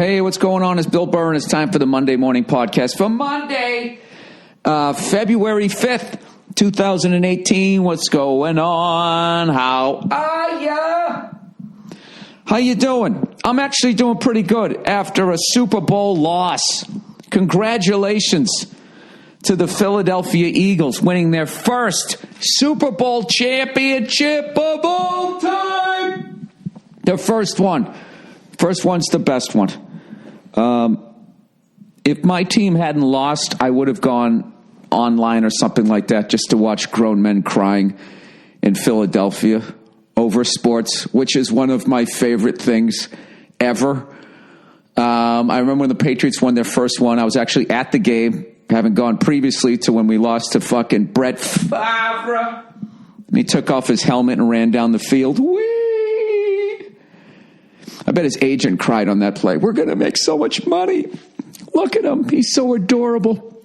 Hey, what's going on? It's Bill Burr, and it's time for the Monday Morning Podcast for Monday, February 5th, 2018. What's going on? How are ya? How you doing? I'm actually doing pretty good after a Super Bowl loss. Congratulations to the Philadelphia Eagles winning their first Super Bowl championship of all time. Their first one. First one's the best one. If my team hadn't lost, I would have gone online or something like that just to watch grown men crying in Philadelphia over sports, which is one of my favorite things ever. I remember when the Patriots won their first one, I was actually at the game, having gone previously to when we lost to fucking Brett Favre. And he took off his helmet and ran down the field. Whee! I bet his agent cried on that play. We're going to make so much money. Look at him. He's so adorable.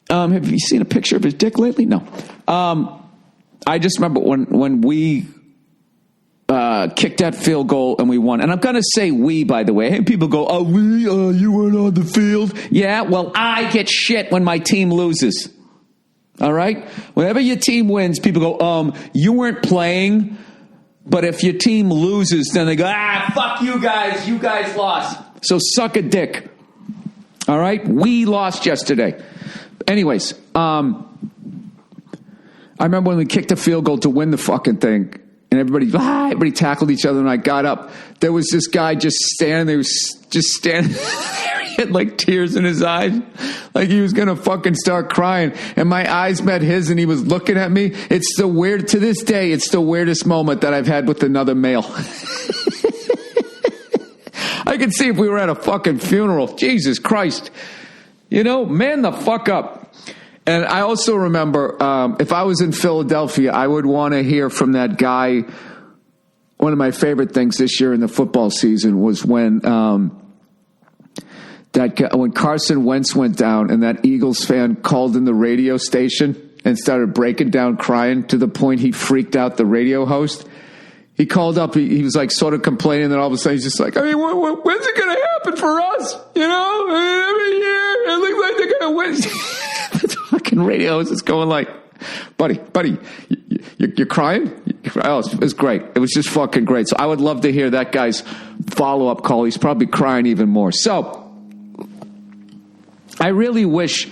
Have you seen a picture of his dick lately? No. I just remember when we kicked that field goal and we won. And I'm going to say we, by the way. Hey, people go, oh, you weren't on the field. Yeah, well, I get shit when my team loses. All right? Whenever your team wins, people go, you weren't playing. But if your team loses, then they go, fuck you guys. You guys lost. So suck a dick. All right? We lost yesterday. Anyways, I remember when we kicked a field goal to win the fucking thing. And everybody tackled each other, and I got up. There was this guy just standing there. He was just standing there. He had like tears in his eyes. Like he was going to fucking start crying. And my eyes met his, and he was looking at me. It's the weird, to this day, it's the weirdest moment that I've had with another male. I could see if we were at a fucking funeral. Jesus Christ. You know, man the fuck up. And I also remember, if I was in Philadelphia, I would want to hear from that guy. One of my favorite things this year in the football season was when when Carson Wentz went down and that Eagles fan called in the radio station and started breaking down crying to the point he freaked out the radio host. He called up, he was like sort of complaining, and then all of a sudden he's just like, I mean, when's it going to happen for us? You know, every year it looks like they're going to win. The fucking radio is just going like, buddy, you're crying? Oh, it was great. It was just fucking great. So I would love to hear that guy's follow-up call. He's probably crying even more. So I really wish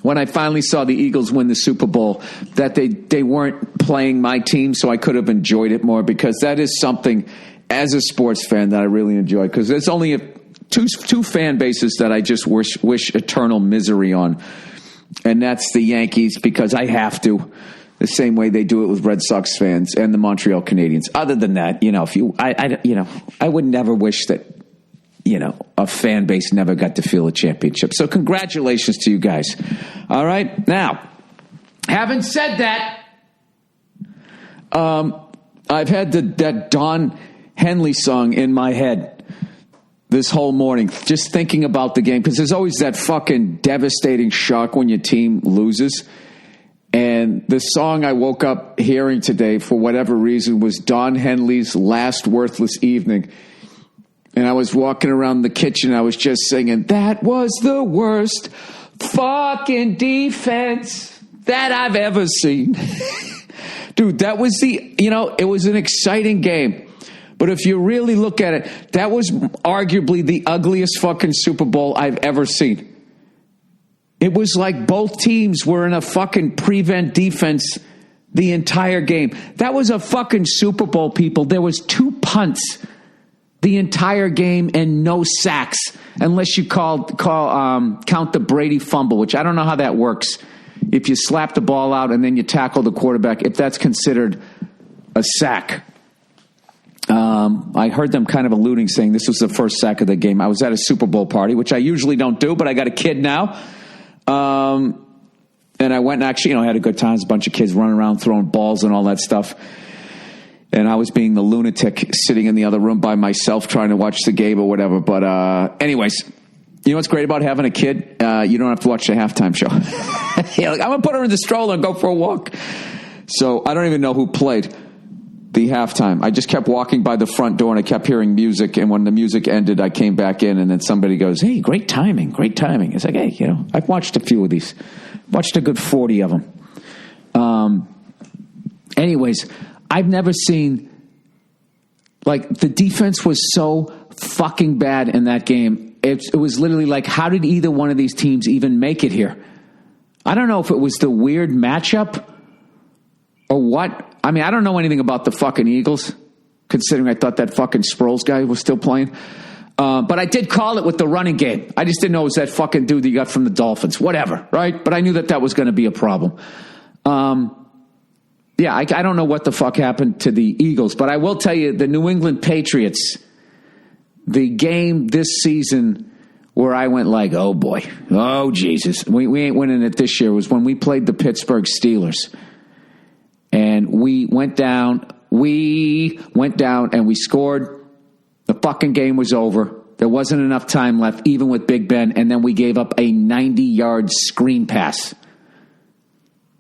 when I finally saw the Eagles win the Super Bowl that they weren't playing my team so I could have enjoyed it more, because that is something as a sports fan that I really enjoy, because there's only two fan bases that I just wish eternal misery on. And that's the Yankees, because I have to, the same way they do it with Red Sox fans and the Montreal Canadiens. Other than that, I would never wish that, a fan base never got to feel a championship. So congratulations to you guys. All right. Now, having said that, I've had that Don Henley song in my head this whole morning, just thinking about the game, because there's always that fucking devastating shock when your team loses. And the song I woke up hearing today, for whatever reason, was Don Henley's Last Worthless Evening. And I was walking around the kitchen, I was just singing, that was the worst fucking defense that I've ever seen. Dude, that was it was an exciting game. But if you really look at it, that was arguably the ugliest fucking Super Bowl I've ever seen. It was like both teams were in a fucking prevent defense the entire game. That was a fucking Super Bowl, people. There was 2 punts the entire game and no sacks, unless you count the Brady fumble, which I don't know how that works. If you slap the ball out and then you tackle the quarterback, if that's considered a sack. I heard them kind of alluding, saying this was the first sack of the game. I was at a Super Bowl party, which I usually don't do, but I got a kid now. And I went and actually, had a good time. There's a bunch of kids running around throwing balls and all that stuff. And I was being the lunatic sitting in the other room by myself trying to watch the game or whatever. But anyways, you know what's great about having a kid? You don't have to watch the halftime show. I'm going to put her in the stroller and go for a walk. So I don't even know who played. the halftime. I just kept walking by the front door and I kept hearing music. And when the music ended, I came back in and then somebody goes, "Hey, great timing, great timing." It's like, hey, I've watched a few of these. Watched a good 40 of them. Anyways, I've never seen, like, the defense was so fucking bad in that game. It was literally like, how did either one of these teams even make it here? I don't know if it was the weird matchup or what. I mean, I don't know anything about the fucking Eagles, considering I thought that fucking Sproles guy was still playing. But I did call it with the running game. I just didn't know it was that fucking dude that you got from the Dolphins. Whatever, right? But I knew that was going to be a problem. Yeah, I don't know what the fuck happened to the Eagles, but I will tell you, the New England Patriots, the game this season where I went like, oh boy, oh Jesus, we ain't winning it this year, was when we played the Pittsburgh Steelers. And we went down and we scored. The fucking game was over. There wasn't enough time left, even with Big Ben, and then we gave up a 90-yard screen pass.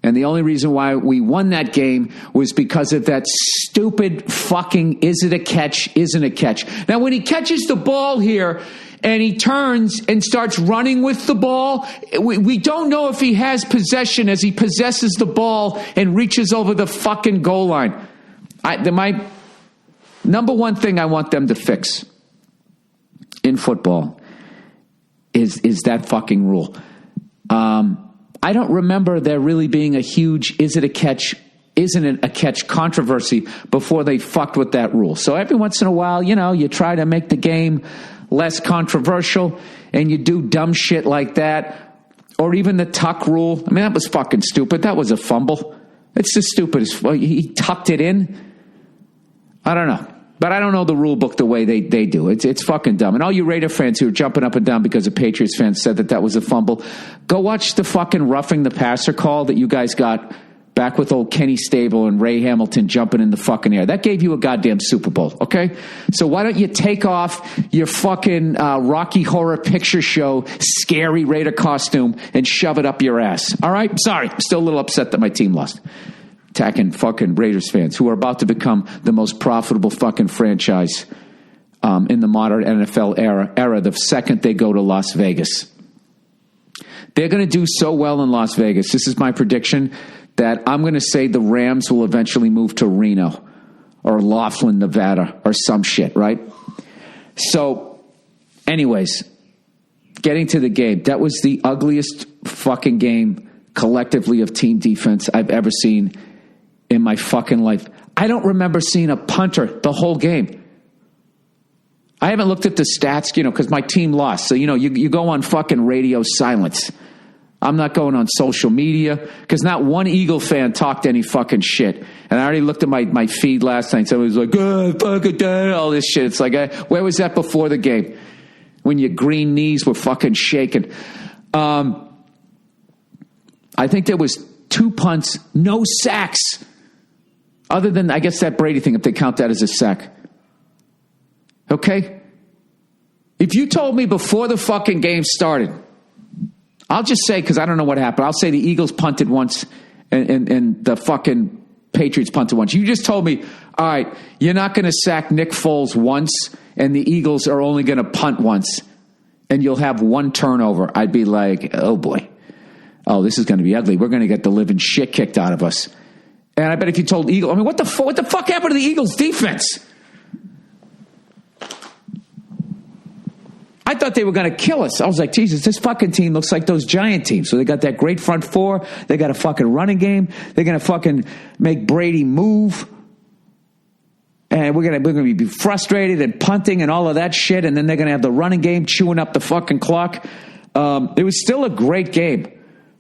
And the only reason why we won that game was because of that stupid fucking is it a catch, isn't a catch. Now, when he catches the ball here and he turns and starts running with the ball, we don't know if he has possession as he possesses the ball and reaches over the fucking goal line. My number one thing I want them to fix in football is that fucking rule. I don't remember there really being a huge is it a catch, isn't it a catch controversy before they fucked with that rule. So every once in a while, you try to make the game less controversial and you do dumb shit like that. Or even the tuck rule. I mean, that was fucking stupid. That was a fumble. It's the stupidest. He tucked it in. I don't know. But I don't know the rule book the way they do. It's fucking dumb. And all you Raider fans who are jumping up and down because a Patriots fan said that was a fumble, go watch the fucking roughing the passer call that you guys got back with old Kenny Stable and Ray Hamilton jumping in the fucking air. That gave you a goddamn Super Bowl, okay? So why don't you take off your fucking Rocky Horror Picture Show scary Raider costume and shove it up your ass, all right? Sorry, I'm still a little upset that my team lost. Attacking fucking Raiders fans who are about to become the most profitable fucking franchise in the modern NFL era the second they go to Las Vegas. They're going to do so well in Las Vegas. This is my prediction that I'm going to say the Rams will eventually move to Reno or Laughlin, Nevada or some shit, right? So, anyways, getting to the game. That was the ugliest fucking game collectively of team defense I've ever seen in my fucking life. I don't remember seeing a punter the whole game. I haven't looked at the stats, because my team lost. So, you go on fucking radio silence. I'm not going on social media because not one Eagle fan talked any fucking shit. And I already looked at my feed last night. Somebody was like, fuck it, all this shit. It's like, where was that before the game? When your green knees were fucking shaking. I think there was 2 punts, no sacks. Other than, I guess, that Brady thing, if they count that as a sack. Okay? If you told me before the fucking game started, I'll just say, because I don't know what happened, I'll say the Eagles punted once and the fucking Patriots punted once. You just told me, all right, you're not going to sack Nick Foles once and the Eagles are only going to punt once and you'll have 1 turnover. I'd be like, oh boy. Oh, this is going to be ugly. We're going to get the living shit kicked out of us. And I bet if you told Eagle, I mean, what the fuck happened to the Eagles defense? I thought they were going to kill us. I was like, Jesus, this fucking team looks like those Giant teams. So they got that great front four. They got a fucking running game. They're going to fucking make Brady move. And we're going to be frustrated and punting and all of that shit. And then they're going to have the running game chewing up the fucking clock. It was still a great game.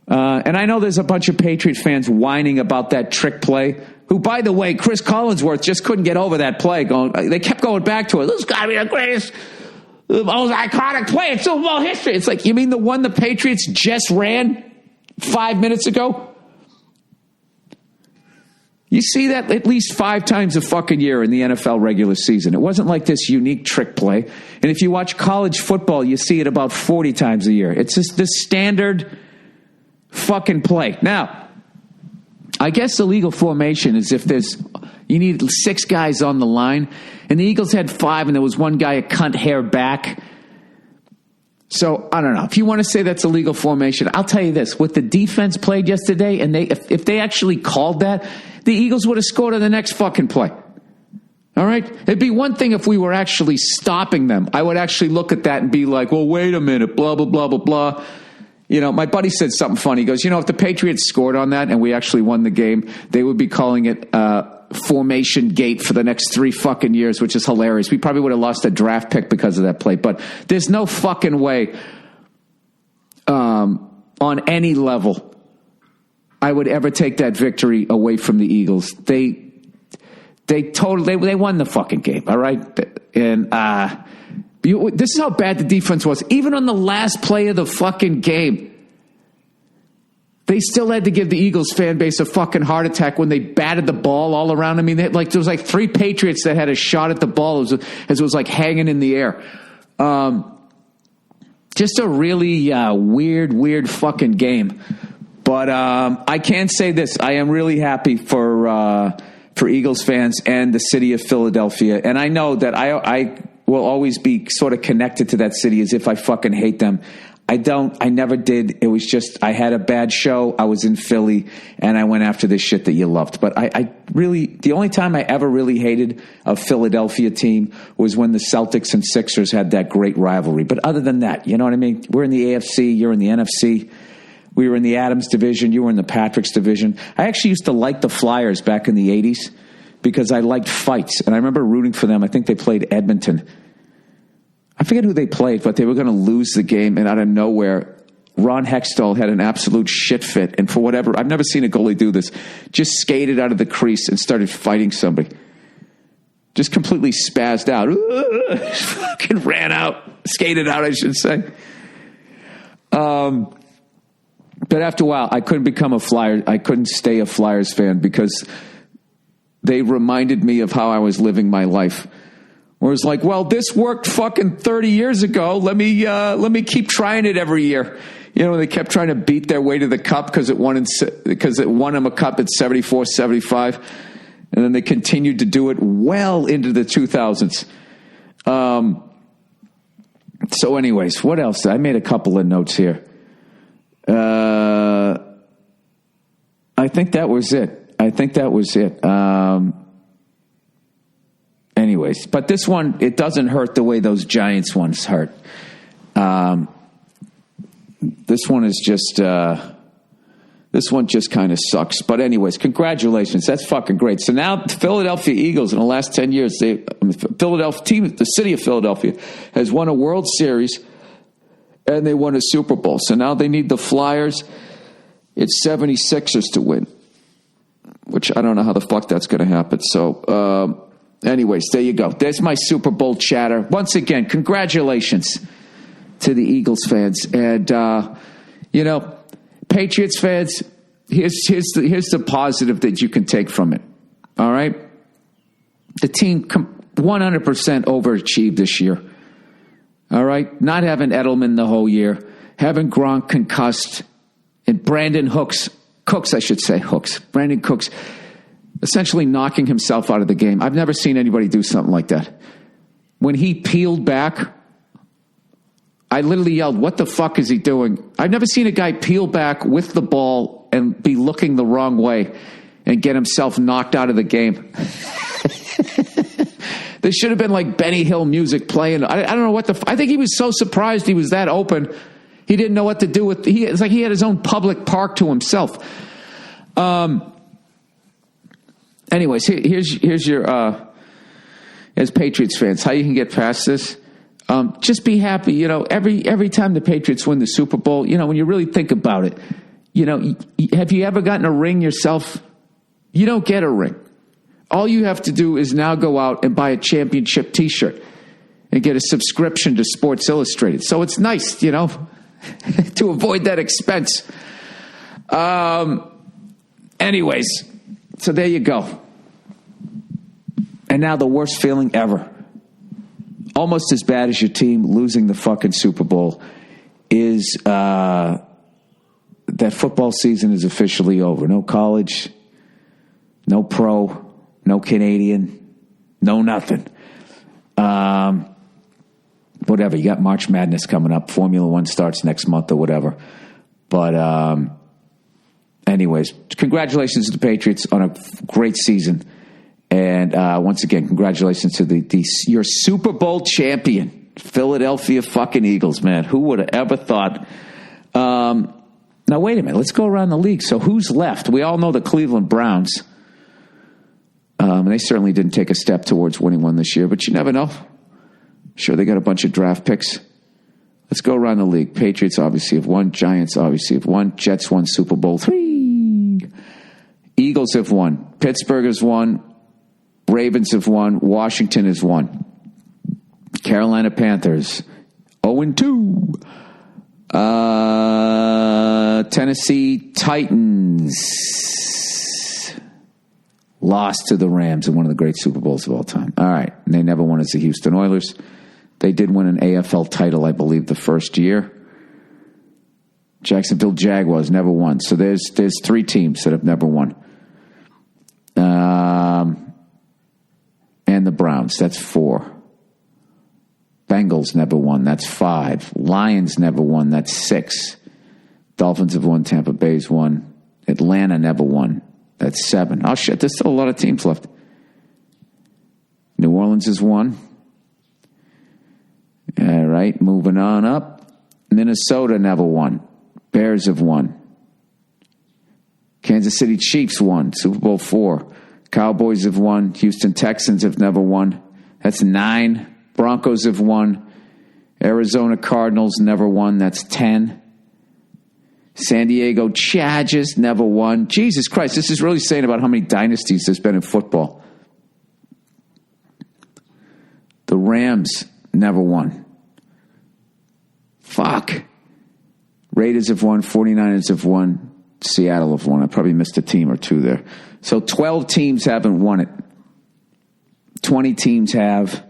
And I know there's a bunch of Patriots fans whining about that trick play, who, by the way, Chris Collinsworth just couldn't get over that play. They kept going back to it. This has got to be the greatest, the most iconic play in Super Bowl history. It's like, you mean the one the Patriots just ran 5 minutes ago? You see that at least 5 times a fucking year in the NFL regular season. It wasn't like this unique trick play. And if you watch college football, you see it about 40 times a year. It's just the standard fucking play. Now, I guess the legal formation is if there's, You need 6 guys on the line. And the Eagles had 5, and there was one guy a cunt hair back. So, I don't know. If you want to say that's a legal formation, I'll tell you this. What the defense played yesterday, and if they actually called that, the Eagles would have scored on the next fucking play. All right? It'd be one thing if we were actually stopping them. I would actually look at that and be like, well, wait a minute, blah, blah, blah, blah, blah. You know, my buddy said something funny. He goes, if the Patriots scored on that and we actually won the game, they would be calling it formation gate for the next 3 fucking years, which is hilarious. We probably would have lost a draft pick because of that play. But there's no fucking way on any level I would ever take that victory away from the Eagles. They won the fucking game, all right? And this is how bad the defense was. Even on the last play of the fucking game, they still had to give the Eagles fan base a fucking heart attack when they batted the ball all around. I mean, there was like 3 Patriots that had a shot at the ball as it was like hanging in the air. Just a really weird fucking game. But I can say this. I am really happy for Eagles fans and the city of Philadelphia. And I know that I will always be sort of connected to that city as if I fucking hate them. I never did. It was just, I had a bad show. I was in Philly and I went after this shit that you loved. But I really, the only time I ever really hated a Philadelphia team was when the Celtics and Sixers had that great rivalry. But other than that, you know what I mean? We're in the AFC, you're in the NFC. We were in the Adams division, you were in the Patrick's division. I actually used to like the Flyers back in the 80s because I liked fights. And I remember rooting for them. I think they played Edmonton. I forget who they played, but they were going to lose the game, and out of nowhere, Ron Hextall had an absolute shit fit, and for whatever, I've never seen a goalie do this, just skated out of the crease and started fighting somebody. Just completely spazzed out. Fucking ran out. Skated out, I should say. But after a while, I couldn't become a Flyer. I couldn't stay a Flyers fan because they reminded me of how I was living my life. Where it's like, well, this worked fucking 30 years ago. Let me keep trying it every year. They kept trying to beat their way to the cup because it won them a cup at 74, 75. And then they continued to do it well into the 2000s. So anyways, what else? I made a couple of notes here. I think that was it. Anyways, but this one, it doesn't hurt the way those Giants ones hurt. This one is just, this one just kind of sucks. But anyways, congratulations. That's fucking great. So now the Philadelphia Eagles in the last 10 years, the city of Philadelphia has won a World Series and they won a Super Bowl. So now they need the Flyers. It's 76ers to win, which I don't know how the fuck that's going to happen. So, anyways, there you go. There's my Super Bowl chatter. Once again, congratulations to the Eagles fans. And, Patriots fans, here's the positive that you can take from it. All right? The team 100% overachieved this year. All right? Not having Edelman the whole year, having Gronk concussed, and Brandon Cooks, essentially knocking himself out of the game. I've never seen anybody do something like that. When he peeled back, I literally yelled, what the fuck is he doing? I've never seen a guy peel back with the ball and be looking the wrong way and get himself knocked out of the game. There should have been like Benny Hill music playing. I don't know what I think he was so surprised he was that open. He didn't know what to do with it's like he had his own public park to himself. Anyways, here's your as Patriots fans, how you can get past this. Just be happy. Every time the Patriots win the Super Bowl, when you really think about it, have you ever gotten a ring yourself? You don't get a ring. All you have to do is now go out and buy a championship T-shirt and get a subscription to Sports Illustrated. So it's nice, to avoid that expense. Anyways, so there you go. And now the worst feeling ever, almost as bad as your team losing the fucking Super Bowl, is that football season is officially over. No college, no pro, no Canadian, no nothing. Whatever, you got March Madness coming up. Formula One starts next month or whatever. But anyways, congratulations to the Patriots on a great season. And once again, congratulations to your Super Bowl champion, Philadelphia fucking Eagles, man. Who would have ever thought? Now, wait a minute. Let's go around the league. So who's left? We all know the Cleveland Browns. And they certainly didn't take a step towards winning one this year, but you never know. Sure, they got a bunch of draft picks. Let's go around the league. Patriots obviously have won. Giants obviously have won. Jets won Super Bowl III. Eagles have won. Pittsburgh has won. Ravens have won. Washington has won. Carolina Panthers 0-2. Tennessee Titans lost to the Rams in one of the great Super Bowls of all time. All right. And they never won as the Houston Oilers. They did win an AFL title, I believe, the first year. Jacksonville Jaguars never won. So there's 3 teams that have never won. And the Browns, that's 4. Bengals never won, that's 5. Lions never won, that's 6. Dolphins have won, Tampa Bay's won. Atlanta never won, that's 7. Oh shit, there's still a lot of teams left. New Orleans has won. All right, moving on up. Minnesota never won. Bears have won. Kansas City Chiefs won, Super Bowl IV. Cowboys have won. Houston Texans have never won. That's 9. Broncos have won. Arizona Cardinals never won. That's 10. San Diego Chargers never won. Jesus Christ, this is really saying about how many dynasties there's been in football. The Rams never won. Fuck. Raiders have won. 49ers have won. Seattle have won. I probably missed a team or 2 there. So 12 teams haven't won it. 20 teams have.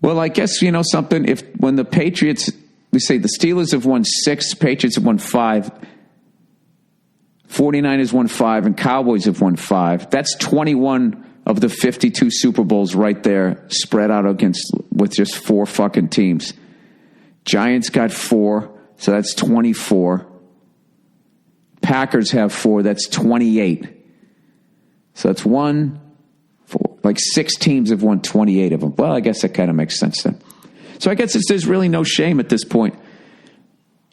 Well, I guess, you know something, if when the Patriots, we say the Steelers have won 6, Patriots have won 5, 49ers won 5, and Cowboys have won 5. That's 21 of the 52 Super Bowls right there, spread out with just 4 fucking teams. Giants got 4, so that's 24. Packers have 4, that's 28. So that's 1, 4, like 6 teams have won 28 of them. Well, I guess that kind of makes sense then. So I guess there's really no shame at this point,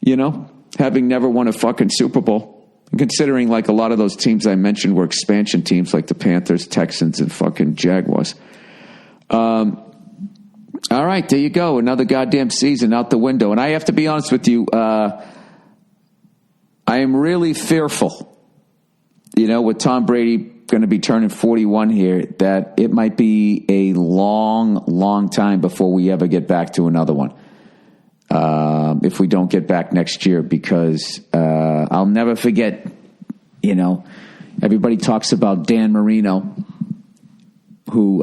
you know, having never won a fucking Super Bowl. Considering like a lot of those teams I mentioned were expansion teams like the Panthers, Texans, and fucking Jaguars. All right, there you go. Another goddamn season out the window. And I have to be honest with you, I am really fearful, you know, with Tom Brady going to be turning 41 here, that it might be a long, long time before we ever get back to another one. If we don't get back next year, because I'll never forget, you know, everybody talks about Dan Marino, who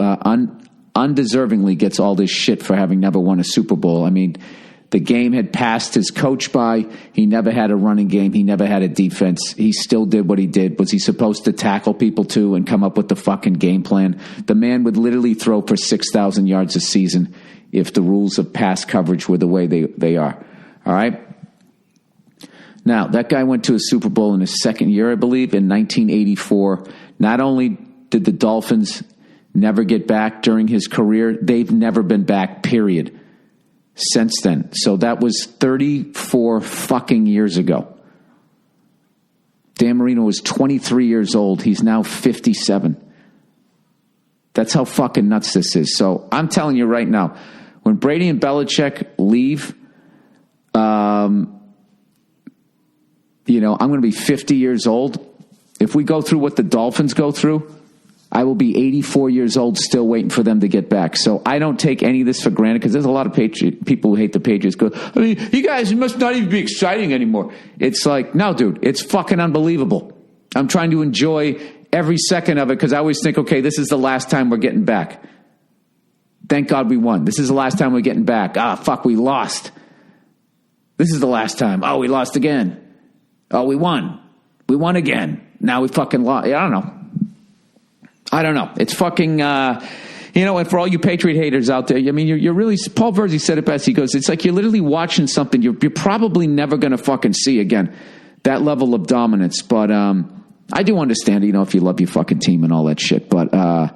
undeservingly gets all this shit for having never won a Super Bowl. I mean, the game had passed his coach by. He never had a running game. He never had a defense. He still did what he did. Was he supposed to tackle people too and come up with the fucking game plan? The man would literally throw for 6,000 yards a season if the rules of pass coverage were the way they are. All right? Now, that guy went to a Super Bowl in his second year, I believe, in 1984. Not only did the Dolphins never get back during his career, they've never been back, period, since then. So that was 34 fucking years ago. Dan Marino was 23 years old. He's now 57. That's how fucking nuts this is. So I'm telling you right now, when Brady and Belichick leave, you know, I'm going to be 50 years old. If we go through what the Dolphins go through, I will be 84 years old still waiting for them to get back. So I don't take any of this for granted, because there's a lot of people who hate the Patriots. Go, I mean, you guys, it must not even be exciting anymore. It's like, no, dude, it's fucking unbelievable. I'm trying to enjoy every second of it, because I always think, okay, this is the last time we're getting back. Thank God we won. This is the last time we're getting back. Ah, fuck, we lost. This is the last time. Oh, we lost again. Oh, we won. We won again. Now we fucking lost. I don't know. I don't know. It's fucking, and for all you Patriot haters out there, I mean, you're really, Paul Verzi said it best. He goes, it's like you're literally watching something you're probably never going to fucking see again. That level of dominance. But I do understand, if you love your fucking team and all that shit. But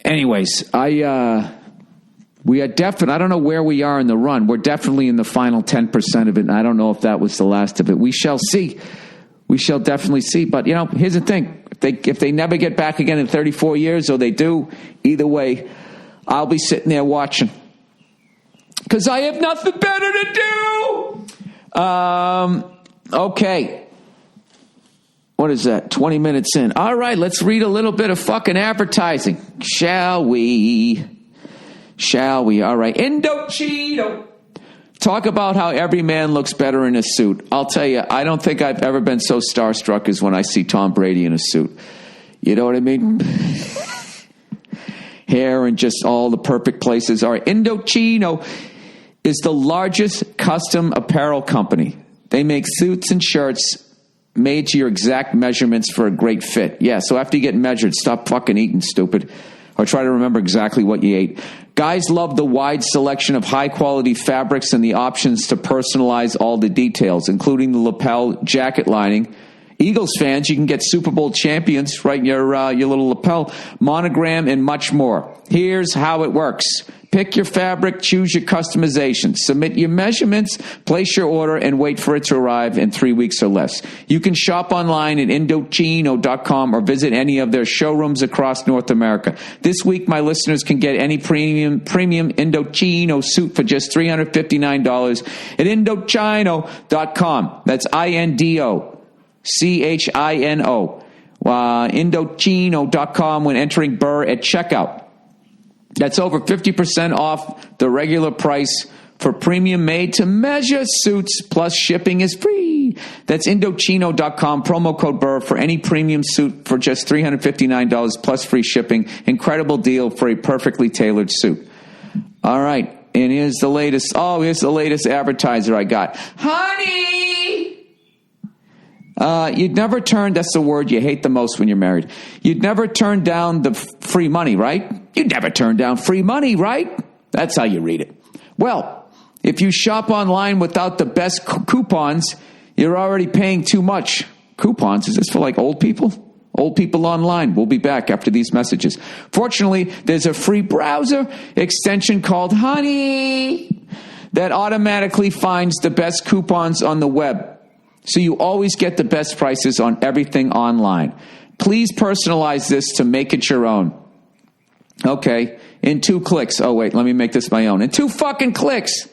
anyways, we are definitely, I don't know where we are in the run. We're definitely in the final 10% of it. And I don't know if that was the last of it. We shall see. We shall definitely see. But, here's the thing. If they never get back again in 34 years, or they do, either way, I'll be sitting there watching. Because I have nothing better to do. Okay. What is that? 20 minutes in. All right, let's read a little bit of fucking advertising. Shall we? All right. Indochino. Talk about how every man looks better in a suit. I'll tell you, I don't think I've ever been so starstruck as when I see Tom Brady in a suit. You know what I mean? Hair and just all the perfect places. All right. Indochino is the largest custom apparel company. They make suits and shirts made to your exact measurements for a great fit. Yeah, so after you get measured, stop fucking eating, stupid. Or try to remember exactly what you ate. Guys love the wide selection of high-quality fabrics and the options to personalize all the details, including the lapel jacket lining. Eagles fans, you can get Super Bowl champions right in your little lapel, monogram, and much more. Here's how it works. Pick your fabric, choose your customization, submit your measurements, place your order, and wait for it to arrive in 3 weeks or less. You can shop online at Indochino.com or visit any of their showrooms across North America. This week, my listeners can get any premium Indochino suit for just $359 at Indochino.com. That's Indochino. Indochino.com when entering Burr at checkout. That's over 50% off the regular price for premium made-to-measure suits, plus shipping is free. That's Indochino.com, promo code Burr for any premium suit for just $359 plus free shipping. Incredible deal for a perfectly tailored suit. All right, and here's the latest. Here's the latest advertiser I got. Honey! You'd never turn, that's the word you hate the most when you're married. You'd never turn down the free money, right? You'd never turn down free money, right? That's how you read it. Well, if you shop online without the best coupons, you're already paying too much. Coupons? Is this for like old people? Old people online. We'll be back after these messages. Fortunately, there's a free browser extension called Honey that automatically finds the best coupons on the web. So you always get the best prices on everything online. Please personalize this to make it your own. Okay, in 2 clicks. Oh, wait, let me make this my own. In 2 fucking clicks,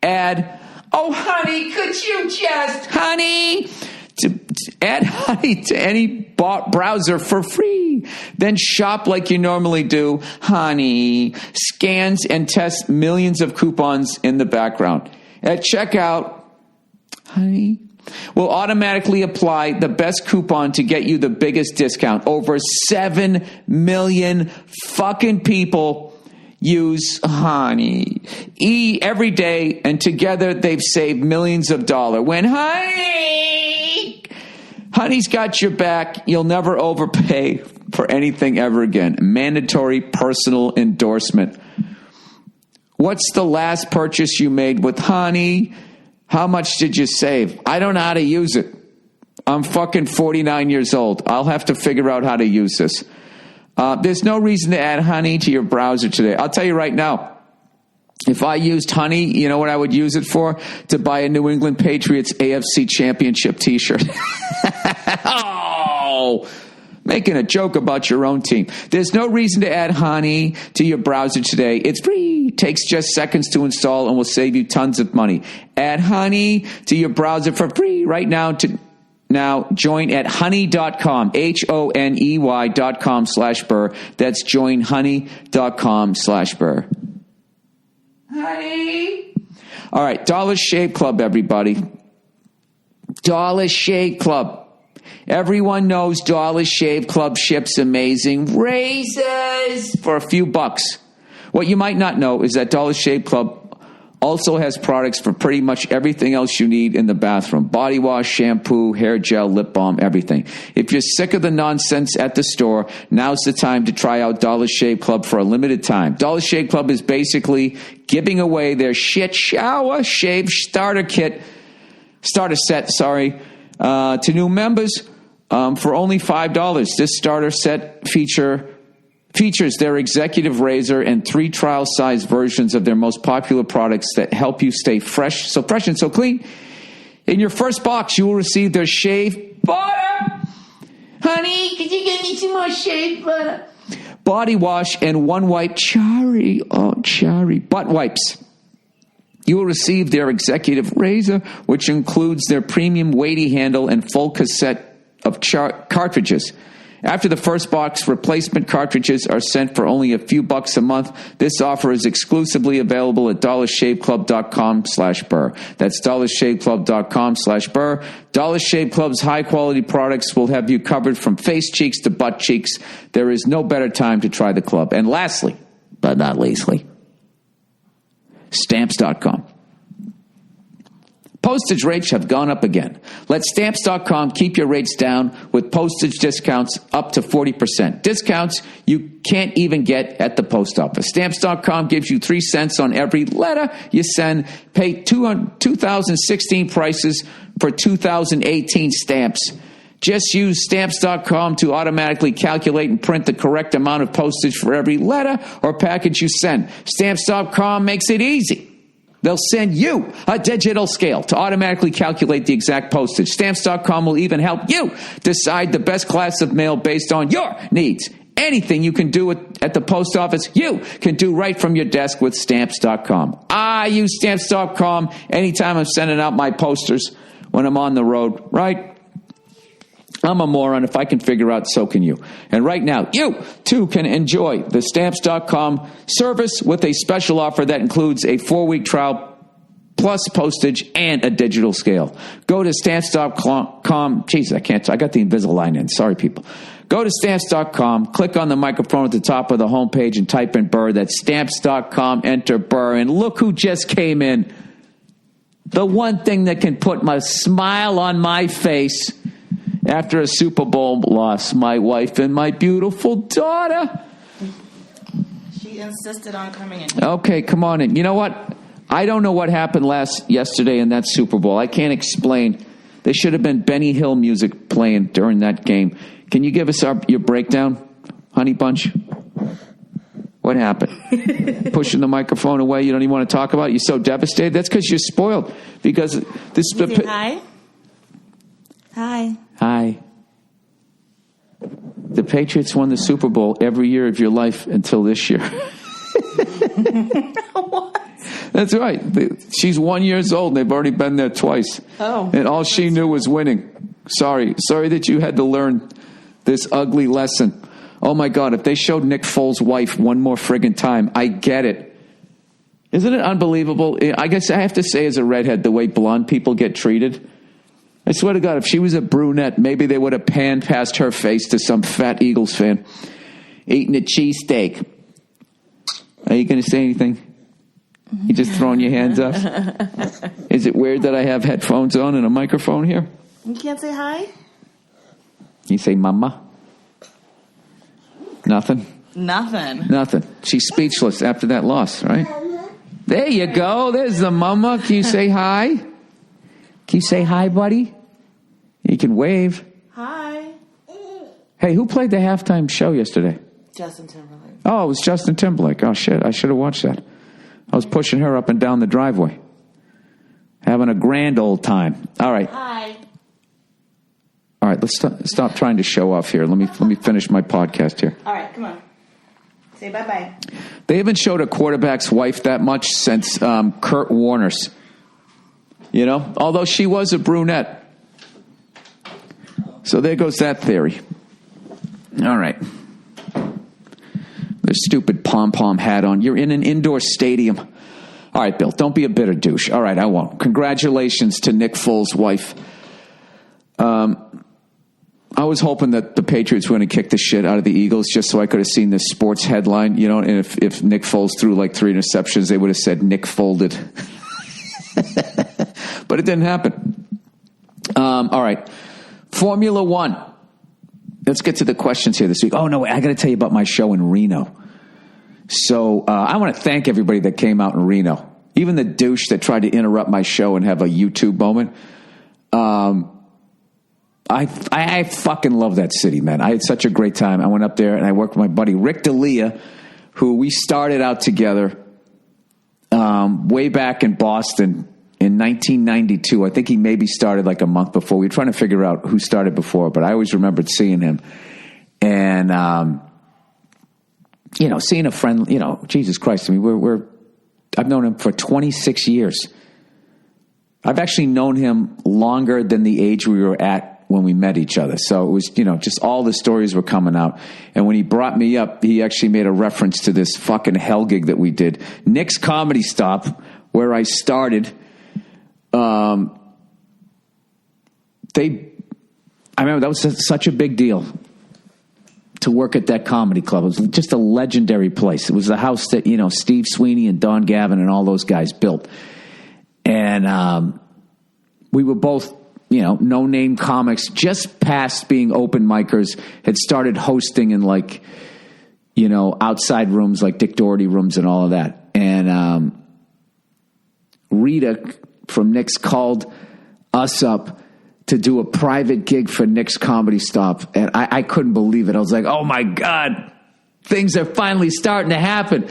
add, honey, could you just, honey, add honey to any browser for free. Then shop like you normally do. Honey scans and tests millions of coupons in the background. At checkout, honey will automatically apply the best coupon to get you the biggest discount. Over 7 million fucking people use Honey every day, and together they've saved millions of dollars. When Honey's got your back, you'll never overpay for anything ever again. Mandatory personal endorsement. What's the last purchase you made with Honey? How much did you save? I don't know how to use it. I'm fucking 49 years old. I'll have to figure out how to use this. There's no reason to add Honey to your browser today. I'll tell you right now. If I used Honey, you know what I would use it for? To buy a New England Patriots AFC Championship t-shirt. Making a joke about your own team. There's no reason to add Honey to your browser today. It's free. Takes just seconds to install and will save you tons of money. Add Honey to your browser for free right now. Now join at honey.com, HONEY.com/Burr. That's joinhoney.com/Burr. Honey. All right, Dollar Shave Club, everybody. Dollar Shave Club. Everyone knows Dollar Shave Club ships amazing razors for a few bucks. What you might not know is that Dollar Shave Club also has products for pretty much everything else you need in the bathroom. Body wash, shampoo, hair gel, lip balm, everything. If you're sick of the nonsense at the store, now's the time to try out Dollar Shave Club for a limited time. Dollar Shave Club is basically giving away their shit shower shave starter set, to new members for only $5. This starter set features their executive razor and 3 trial-size versions of their most popular products that help you stay fresh and so clean. In your first box, you will receive their shave butter. Honey, could you give me some more shave butter? Body wash and one white butt wipes. You will receive their executive razor, which includes their premium weighty handle and full cassette of cartridges. After the first box, replacement cartridges are sent for only a few bucks a month. This offer is exclusively available at dollarshaveclub.com/Burr. That's dollarshaveclub.com/Burr. Dollar Shave Club's high-quality products will have you covered from face cheeks to butt cheeks. There is no better time to try the club. And lastly, but not leastly, Stamps.com. Postage rates have gone up again. Let Stamps.com keep your rates down with postage discounts up to 40%. Discounts you can't even get at the post office. Stamps.com gives you 3 cents on every letter you send. Pay 2016 prices for 2018 stamps. Just use Stamps.com to automatically calculate and print the correct amount of postage for every letter or package you send. Stamps.com makes it easy. They'll send you a digital scale to automatically calculate the exact postage. Stamps.com will even help you decide the best class of mail based on your needs. Anything you can do at the post office, you can do right from your desk with Stamps.com. I use Stamps.com anytime I'm sending out my posters when I'm on the road, right? I'm a moron. If I can figure out, so can you. And right now, you too can enjoy the Stamps.com service with a special offer that includes a 4-week trial plus postage and a digital scale. Go to Stamps.com. Jeez, I got the Invisalign in. Sorry, people. Go to Stamps.com, click on the microphone at the top of the homepage and type in Burr. That's Stamps.com, enter Burr. And look who just came in. The one thing that can put my smile on my face after a Super Bowl loss, my wife and my beautiful daughter. She insisted on coming in. Okay, come on in. You know what? I don't know what happened yesterday in that Super Bowl. I can't explain. There should have been Benny Hill music playing during that game. Can you give us your breakdown, Honey Bunch? What happened? Pushing the microphone away. You don't even want to talk about it? You're so devastated? That's because you're spoiled. Because this. Hi. Hi. Hi. The Patriots won the Super Bowl every year of your life until this year. What? That's right. She's 1 year old. And they've already been there twice. Oh. And all she knew was winning. Sorry that you had to learn this ugly lesson. Oh my God, if they showed Nick Foles' wife one more friggin' time, I get it. Isn't it unbelievable? I guess I have to say as a redhead, the way blonde people get treated. I swear to God, if she was a brunette, maybe they would have panned past her face to some fat Eagles fan eating a cheesesteak. Are you going to say anything? You just throwing your hands up? Is it weird that I have headphones on and a microphone here? You can't say hi? You say mama? Nothing? Nothing. She's speechless after that loss, right? There you go. There's the mama. Can you say hi? Can you say hi, buddy? You can wave. Hi. Hey, who played the halftime show yesterday? Justin Timberlake. Oh, it was Justin Timberlake. Oh, shit. I should have watched that. I was pushing her up and down the driveway. Having a grand old time. All right. Hi. All right, let's stop trying to show off here. Let me finish my podcast here. All right, come on. Say bye-bye. They haven't showed a quarterback's wife that much since Kurt Warner's. You know, although she was a brunette. So there goes that theory. All right. Their stupid pom-pom hat on. You're in an indoor stadium. All right, Bill, don't be a bitter douche. All right, I won't. Congratulations to Nick Foles' wife. I was hoping that the Patriots were going to kick the shit out of the Eagles just so I could have seen this sports headline, you know, and if Nick Foles threw like 3 interceptions, they would have said Nick folded. But it didn't happen. All right. Formula One. Let's get to the questions here this week. Oh, no, I got to tell you about my show in Reno. So I want to thank everybody that came out in Reno. Even the douche that tried to interrupt my show and have a YouTube moment. I fucking love that city, man. I had such a great time. I went up there and I worked with my buddy Rick D'Elia, who we started out together way back in Boston in 1992. I think he maybe started like a month before. We were trying to figure out who started before, but I always remembered seeing him. And, you know, seeing a friend, you know, Jesus Christ. I mean, I've known him for 26 years. I've actually known him longer than the age we were at when we met each other. So it was, you know, just all the stories were coming out. And when he brought me up, he actually made a reference to this fucking hell gig that we did. Nick's Comedy Stop, where I started. I remember that was such a big deal to work at that comedy club. It was just a legendary place. It was the house that, you know, Steve Sweeney and Don Gavin and all those guys built. And we were both, you know, no-name comics, just past being open micers, had started hosting in, like, you know, outside rooms like Dick Doherty rooms and all of that. And Rita from Nick's called us up to do a private gig for Nick's Comedy Stop. And I couldn't believe it. I was like, oh, my God, things are finally starting to happen.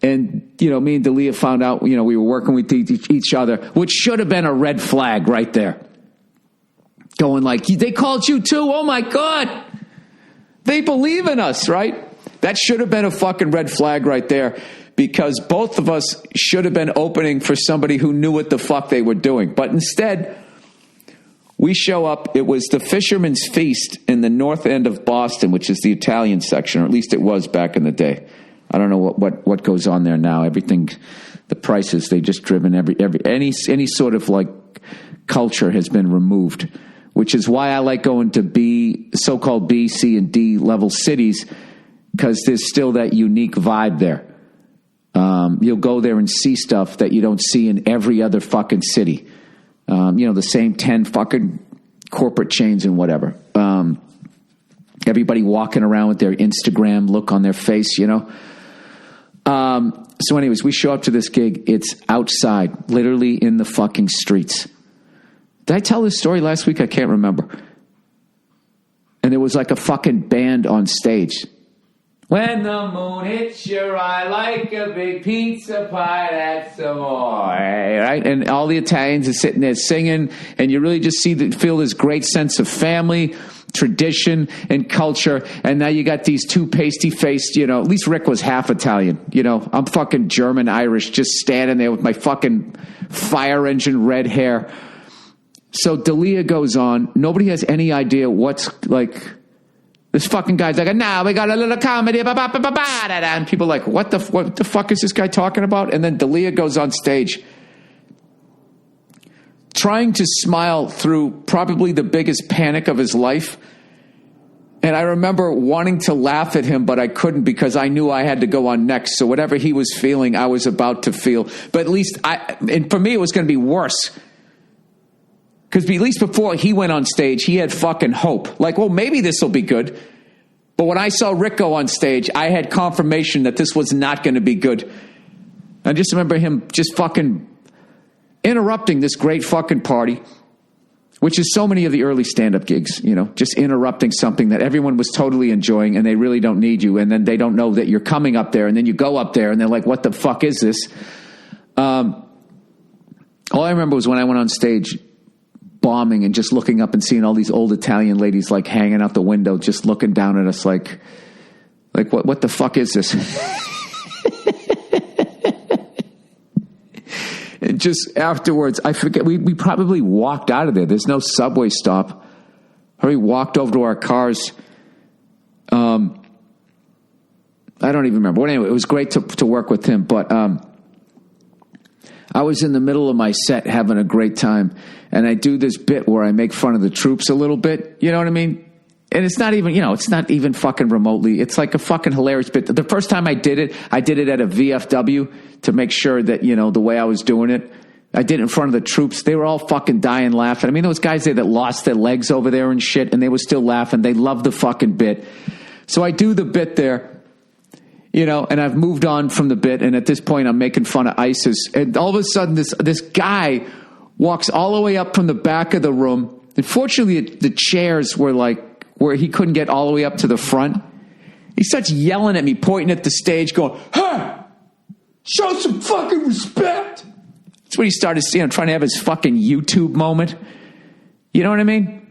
And, you know, me and D'Elia found out, you know, we were working with each other, which should have been a red flag right there. Going like, they called you too? Oh, my God. They believe in us, right? That should have been a fucking red flag right there, because both of us should have been opening for somebody who knew what the fuck they were doing. But instead, we show up. It was the Fisherman's Feast in the north end of Boston, which is the Italian section, or at least it was back in the day. I don't know what goes on there now. Everything, the prices, they just driven any sort of like culture has been removed, which is why I like going to so-called B, C, and D level cities, because there's still that unique vibe there. You'll go there and see stuff that you don't see in every other fucking city. You know, the same 10 fucking corporate chains and whatever. Everybody walking around with their Instagram look on their face, you know. So anyways, we show up to this gig. It's outside, literally in the fucking streets. Did I tell this story last week? I can't remember. And there was like a fucking band on stage. When the moon hits your eye like a big pizza pie, that's amore, right? And all the Italians are sitting there singing, and you really just feel this great sense of family, tradition, and culture. And now you got these two pasty-faced, you know, at least Rick was half Italian. You know, I'm fucking German, Irish, just standing there with my fucking fire engine red hair. So D'Elia goes on. Nobody has any idea what's like. This fucking guy's like, now we got a little comedy. And people are like, what the fuck is this guy talking about? And then D'Elia goes on stage trying to smile through probably the biggest panic of his life. And I remember wanting to laugh at him, but I couldn't because I knew I had to go on next. So whatever he was feeling, I was about to feel. But at least, and for me, it was going to be worse. Because at least before he went on stage, he had fucking hope. Like, well, maybe this will be good. But when I saw Rick go on stage, I had confirmation that this was not going to be good. I just remember him just fucking interrupting this great fucking party, which is so many of the early stand-up gigs, you know, just interrupting something that everyone was totally enjoying and they really don't need you. And then they don't know that you're coming up there. And then you go up there and they're like, what the fuck is this? All I remember was when I went on stage bombing and just looking up and seeing all these old Italian ladies like hanging out the window, just looking down at us like what the fuck is this? And just afterwards, I forget, we probably walked out of there. There's no subway stop. We walked over to our cars. I don't even remember. But anyway, it was great to work with him, but I was in the middle of my set having a great time, and I do this bit where I make fun of the troops a little bit, you know what I mean? And it's not even, it's not even fucking remotely. It's like a fucking hilarious bit. The first time I did it at a VFW to make sure that, the way I was doing it, I did it in front of the troops. They were all fucking dying laughing. I mean, those guys there that lost their legs over there and shit, and they were still laughing. They loved the fucking bit. So I do the bit there, and I've moved on from the bit. And at this point, I'm making fun of ISIS. And all of a sudden, this guy walks all the way up from the back of the room. Unfortunately, the chairs were like where he couldn't get all the way up to the front. He starts yelling at me, pointing at the stage, going, "Hey, show some fucking respect." That's when he started, trying to have his fucking YouTube moment. You know what I mean?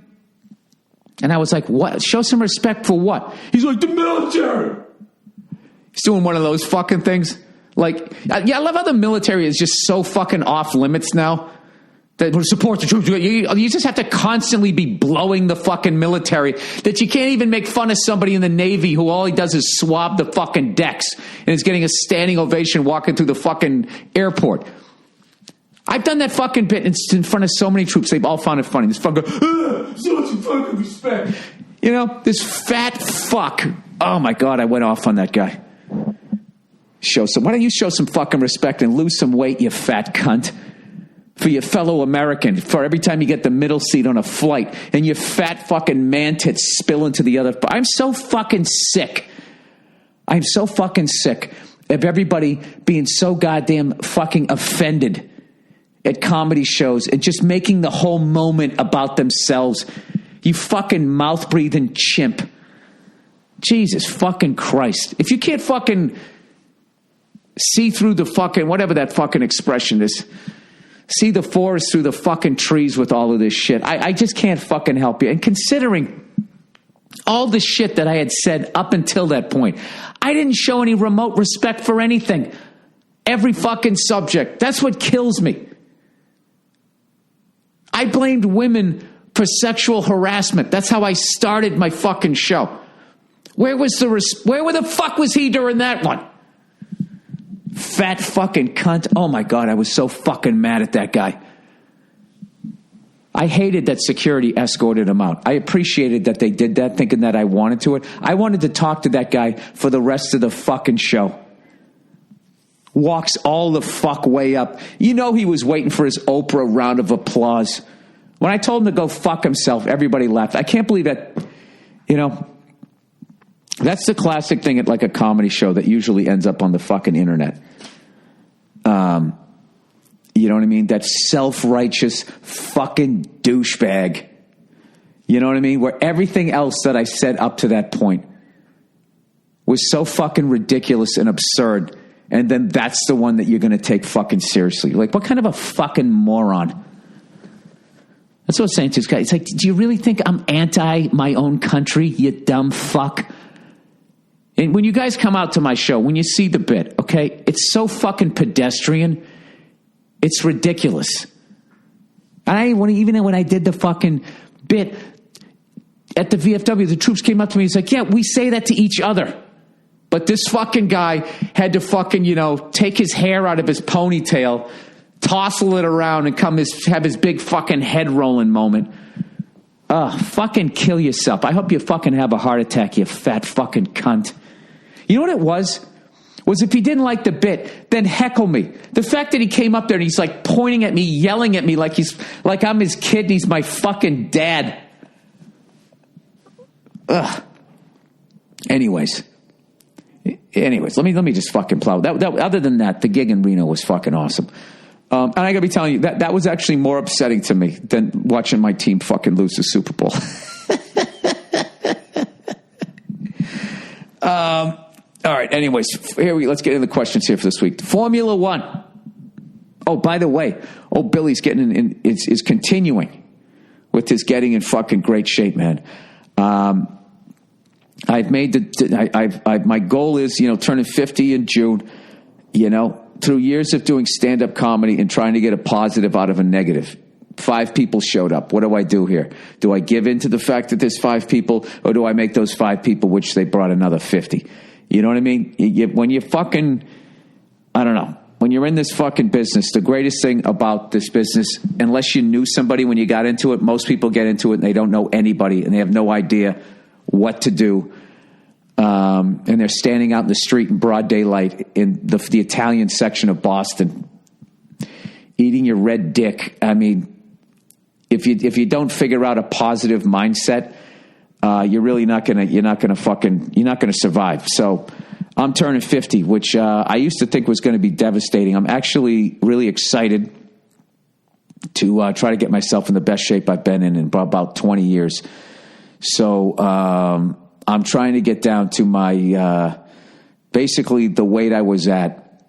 And I was like, what? Show some respect for what? He's like, the military. He's doing one of those fucking things. Like, I love how the military is just so fucking off limits now. That support the troops. You just have to constantly be blowing the fucking military that you can't even make fun of somebody in the Navy who all he does is swab the fucking decks and is getting a standing ovation walking through the fucking airport. I've done that fucking bit in front of so many troops. They've all found it funny. This fucking, show some fucking respect. This fat fuck. Oh my God, I went off on that guy. Why don't you show some fucking respect and lose some weight, you fat cunt? For your fellow American, for every time you get the middle seat on a flight and your fat fucking man tits spill into the other. I'm so fucking sick. I'm so fucking sick of everybody being so goddamn fucking offended at comedy shows and just making the whole moment about themselves. You fucking mouth-breathing chimp. Jesus fucking Christ. If you can't fucking see through the fucking, whatever that fucking expression is, see the forest through the fucking trees with all of this shit, I just can't fucking help you. And considering all the shit that I had said up until that point, I didn't show any remote respect for anything. Every fucking subject. That's what kills me. I blamed women for sexual harassment. That's how I started my fucking show. Where the fuck was he during that one? Fat fucking cunt. Oh my God, I was so fucking mad at that guy. I hated that security escorted him out. I appreciated that they did that, thinking that I wanted to it. I wanted to talk to that guy for the rest of the fucking show. Walks all the fuck way up. He was waiting for his Oprah round of applause. When I told him to go fuck himself, everybody laughed. I can't believe that, that's the classic thing at like a comedy show that usually ends up on the fucking internet. You know what I mean? That self-righteous fucking douchebag. You know what I mean? Where everything else that I said up to that point was so fucking ridiculous and absurd. And then that's the one that you're going to take fucking seriously. Like, what kind of a fucking moron? That's what I was saying to this guy. It's like, do you really think I'm anti my own country, you dumb fuck? And when you guys come out to my show, when you see the bit, okay, it's so fucking pedestrian. It's ridiculous. Even when I did the fucking bit at the VFW, the troops came up to me. He's like, yeah, we say that to each other. But this fucking guy had to fucking, take his hair out of his ponytail, tossle it around, and have his big fucking head rolling moment. Fucking kill yourself. I hope you fucking have a heart attack, you fat fucking cunt. You know what it was? Was if he didn't like the bit, then heckle me. The fact that he came up there and he's like pointing at me, yelling at me like I'm his kid and he's my fucking dad. Ugh. Anyways, let me just fucking plow. That other than that, the gig in Reno was fucking awesome. And I gotta be telling you, that was actually more upsetting to me than watching my team fucking lose the Super Bowl. All right. Anyways, let's get into the questions here for this week. Formula One. Oh, by the way, Billy's getting is continuing with his getting in fucking great shape, man. I've made my goal is, turning 50 in June, through years of doing stand-up comedy and trying to get a positive out of a negative. 5 people showed up. What do I do here? Do I give in to the fact that there's 5 people, or do I make those 5 people, which they brought another 50? You know what I mean? When you fucking, I don't know, when you're in this fucking business, the greatest thing about this business, unless you knew somebody when you got into it, most people get into it and they don't know anybody and they have no idea what to do. And they're standing out in the street in broad daylight in the Italian section of Boston, eating your red dick. I mean, if you don't figure out a positive mindset, you're really not gonna survive. So I'm turning 50, which I used to think was going to be devastating. I'm actually really excited to try to get myself in the best shape I've been in about 20 years. So I'm trying to get down to my basically the weight I was at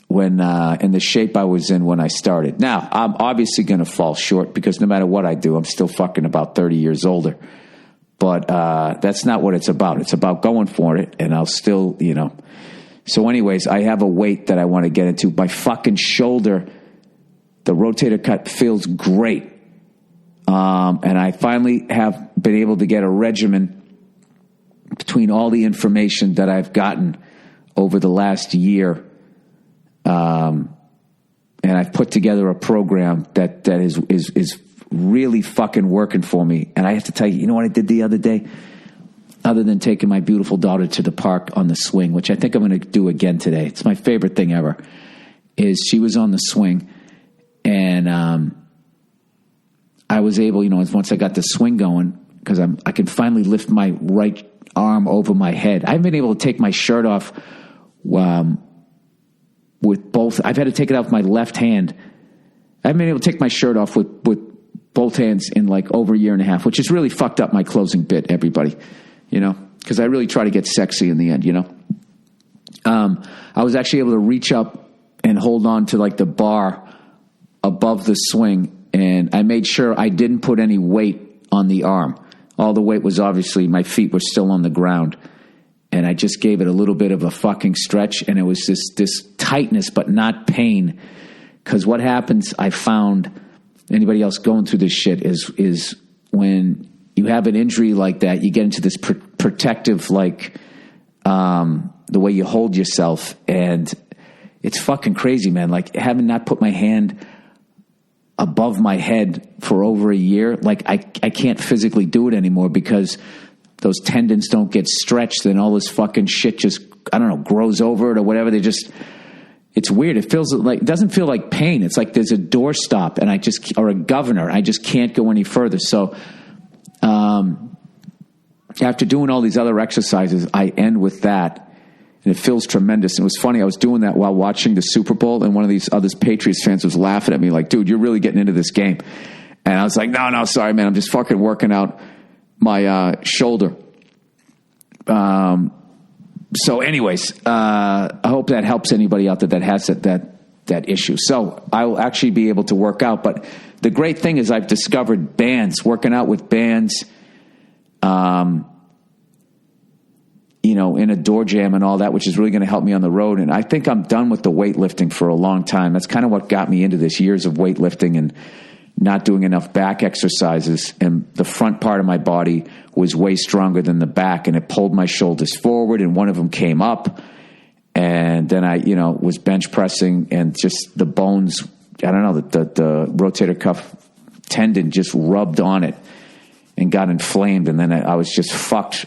when in the shape I was in when I started. Now, I'm obviously going to fall short because no matter what I do, I'm still fucking about 30 years older. But that's not what it's about. It's about going for it, and I'll still, So anyways, I have a weight that I want to get into. My fucking shoulder, the rotator cuff feels great. And I finally have been able to get a regimen between all the information that I've gotten over the last year. And I've put together a program that is really fucking working for me. And I have to tell you, you know what I did the other day? Other than taking my beautiful daughter to the park on the swing, which I think I'm going to do again today. It's my favorite thing ever, is she was on the swing. And I was able, once I got the swing going, because I can finally lift my right arm over my head. I haven't been able to take my shirt off with both. I've had to take it off with my left hand. I haven't been able to take my shirt off with both hands in like over a year and a half, which has really fucked up my closing bit, everybody, because I really try to get sexy in the end, I was actually able to reach up and hold on to like the bar above the swing, and I made sure I didn't put any weight on the arm. All the weight was obviously, my feet were still on the ground, and I just gave it a little bit of a fucking stretch, and it was this tightness but not pain, because what happens, I found, anybody else going through this shit, is when you have an injury like that, you get into this protective, like the way you hold yourself, and it's fucking crazy, man. Like having not put my hand above my head for over a year, like I can't physically do it anymore because those tendons don't get stretched, and all this fucking shit just, I don't know, grows over it or whatever. It's weird. It doesn't feel like pain. It's like there's a doorstop or a governor. I just can't go any further. So, after doing all these other exercises, I end with that, and it feels tremendous. And it was funny. I was doing that while watching the Super Bowl, and one of these other Patriots fans was laughing at me like, dude, you're really getting into this game. And I was like, no, sorry, man. I'm just fucking working out my shoulder. So anyways, I hope that helps anybody out there that has that issue. So I will actually be able to work out. But the great thing is I've discovered bands, working out with bands, in a door jam and all that, which is really going to help me on the road. And I think I'm done with the weightlifting for a long time. That's kind of what got me into this, years of weightlifting and not doing enough back exercises. And the front part of my body was way stronger than the back, and it pulled my shoulders forward, and one of them came up. And then I, was bench pressing, and just the bones, I don't know, the rotator cuff tendon just rubbed on it and got inflamed. And then I was just fucked.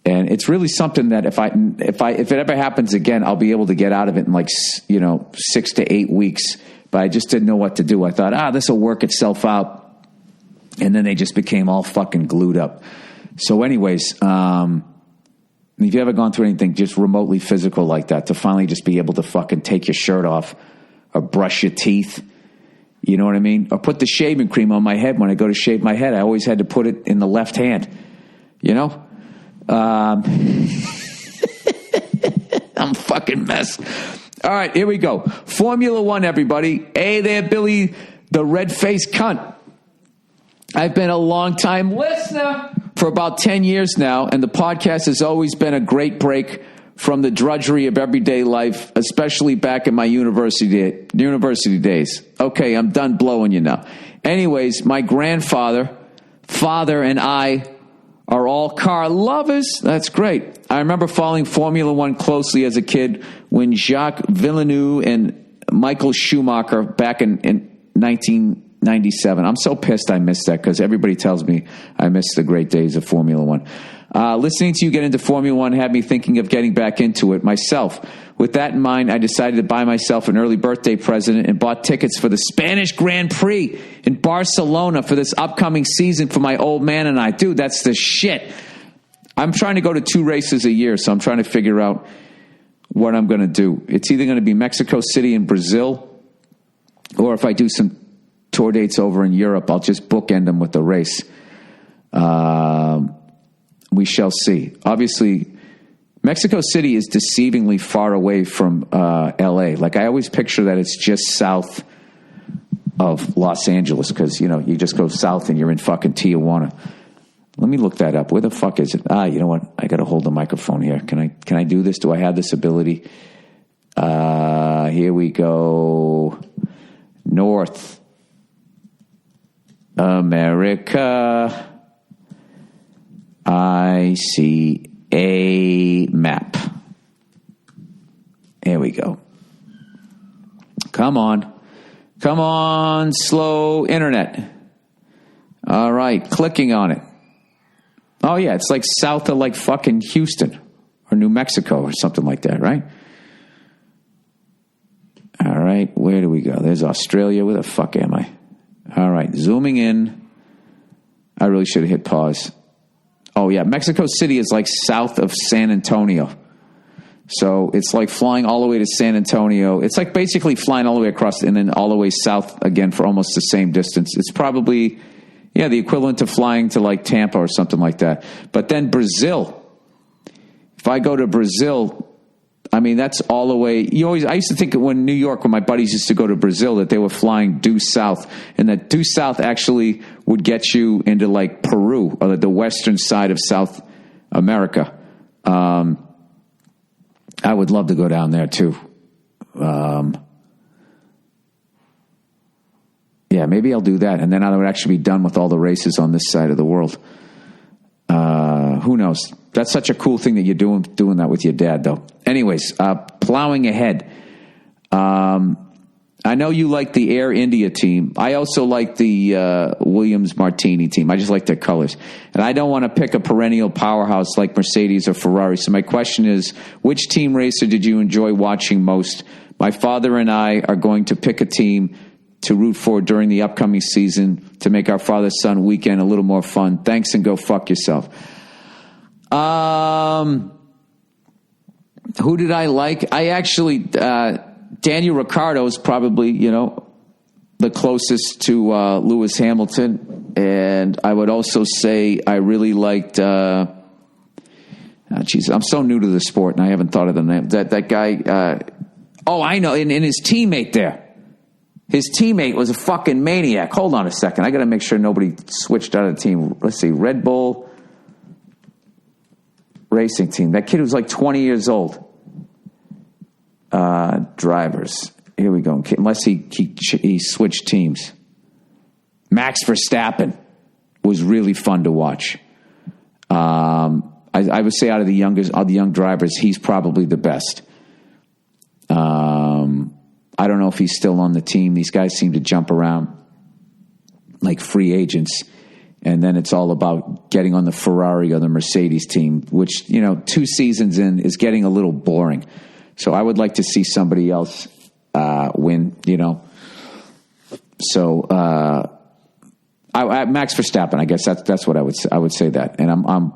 And it's really something that if it ever happens again, I'll be able to get out of it in like, 6 to 8 weeks. But I just didn't know what to do. I thought, this will work itself out. And then they just became all fucking glued up. So anyways, if you've ever gone through anything just remotely physical like that, to finally just be able to fucking take your shirt off or brush your teeth, you know what I mean? Or put the shaving cream on my head when I go to shave my head. I always had to put it in the left hand, I'm fucking mess. All right, here we go. Formula One, everybody. Hey there, Billy, the red-faced cunt. I've been a long-time listener for about 10 years now, and the podcast has always been a great break from the drudgery of everyday life, especially back in my university days. Okay, I'm done blowing you now. Anyways, my grandfather, father, and I are all car lovers. That's great. I remember following Formula One closely as a kid when Jacques Villeneuve and Michael Schumacher back in 97. I'm so pissed I missed that because everybody tells me I missed the great days of Formula One. Listening to you get into Formula One had me thinking of getting back into it myself. With that in mind, I decided to buy myself an early birthday present and bought tickets for the Spanish Grand Prix in Barcelona for this upcoming season for my old man and I. Dude, that's the shit. I'm trying to go to 2 races a year, so I'm trying to figure out what I'm going to do. It's either going to be Mexico City and Brazil, or if I do some tour dates over in Europe, I'll just bookend them with the race. We shall see. Obviously, Mexico City is deceivingly far away from L.A. Like, I always picture that it's just south of Los Angeles because, you know, you just go south and you're in fucking Tijuana. Let me look that up. Where the fuck is it? You know what? I got to hold the microphone here. Can I do this? Do I have this ability? Here we go. North America. I see a map. Here we go. Come on. Come on, slow internet. All right, clicking on it. Oh, yeah, it's like south of like fucking Houston or New Mexico or something like that, right? All right, where do we go? There's Australia. Where the fuck am I? All right, zooming in. I really should have hit pause. Oh, yeah, Mexico City is like south of San Antonio. So it's like flying all the way to San Antonio. It's like basically flying all the way across and then all the way south again for almost the same distance. It's probably... yeah, the equivalent to flying to like Tampa or something like that. But then Brazil. If I go to Brazil, I mean, that's all the way. I used to think when New York, when my buddies used to go to Brazil, that they were flying due south, and that due south actually would get you into like Peru or the western side of South America. I would love to go down there too. Yeah, maybe I'll do that, and then I would actually be done with all the races on this side of the world. Who knows? That's such a cool thing that you're doing that with your dad, though. Anyways, plowing ahead. I know you like the Air India team. I also like the Williams Martini team. I just like their colors. And I don't want to pick a perennial powerhouse like Mercedes or Ferrari. So my question is, which team racer did you enjoy watching most? My father and I are going to pick a team to root for during the upcoming season to make our father-son weekend a little more fun. Thanks, and go fuck yourself. Who did I like? I actually, Daniel Ricciardo is probably, the closest to Lewis Hamilton. And I would also say I really liked, I'm so new to the sport and I haven't thought of the name. That guy, I know, and his teammate there. His teammate was a fucking maniac. Hold on a second. I got to make sure nobody switched out of the team. Let's see. Red Bull Racing Team. That kid was like 20 years old. Drivers. Here we go. Unless he switched teams. Max Verstappen was really fun to watch. I would say out of the young drivers, he's probably the best. I don't know if he's still on the team. These guys seem to jump around like free agents. And then it's all about getting on the Ferrari or the Mercedes team, which, 2 seasons in is getting a little boring. So I would like to see somebody else win, So Max Verstappen, I guess that's what I would say that. And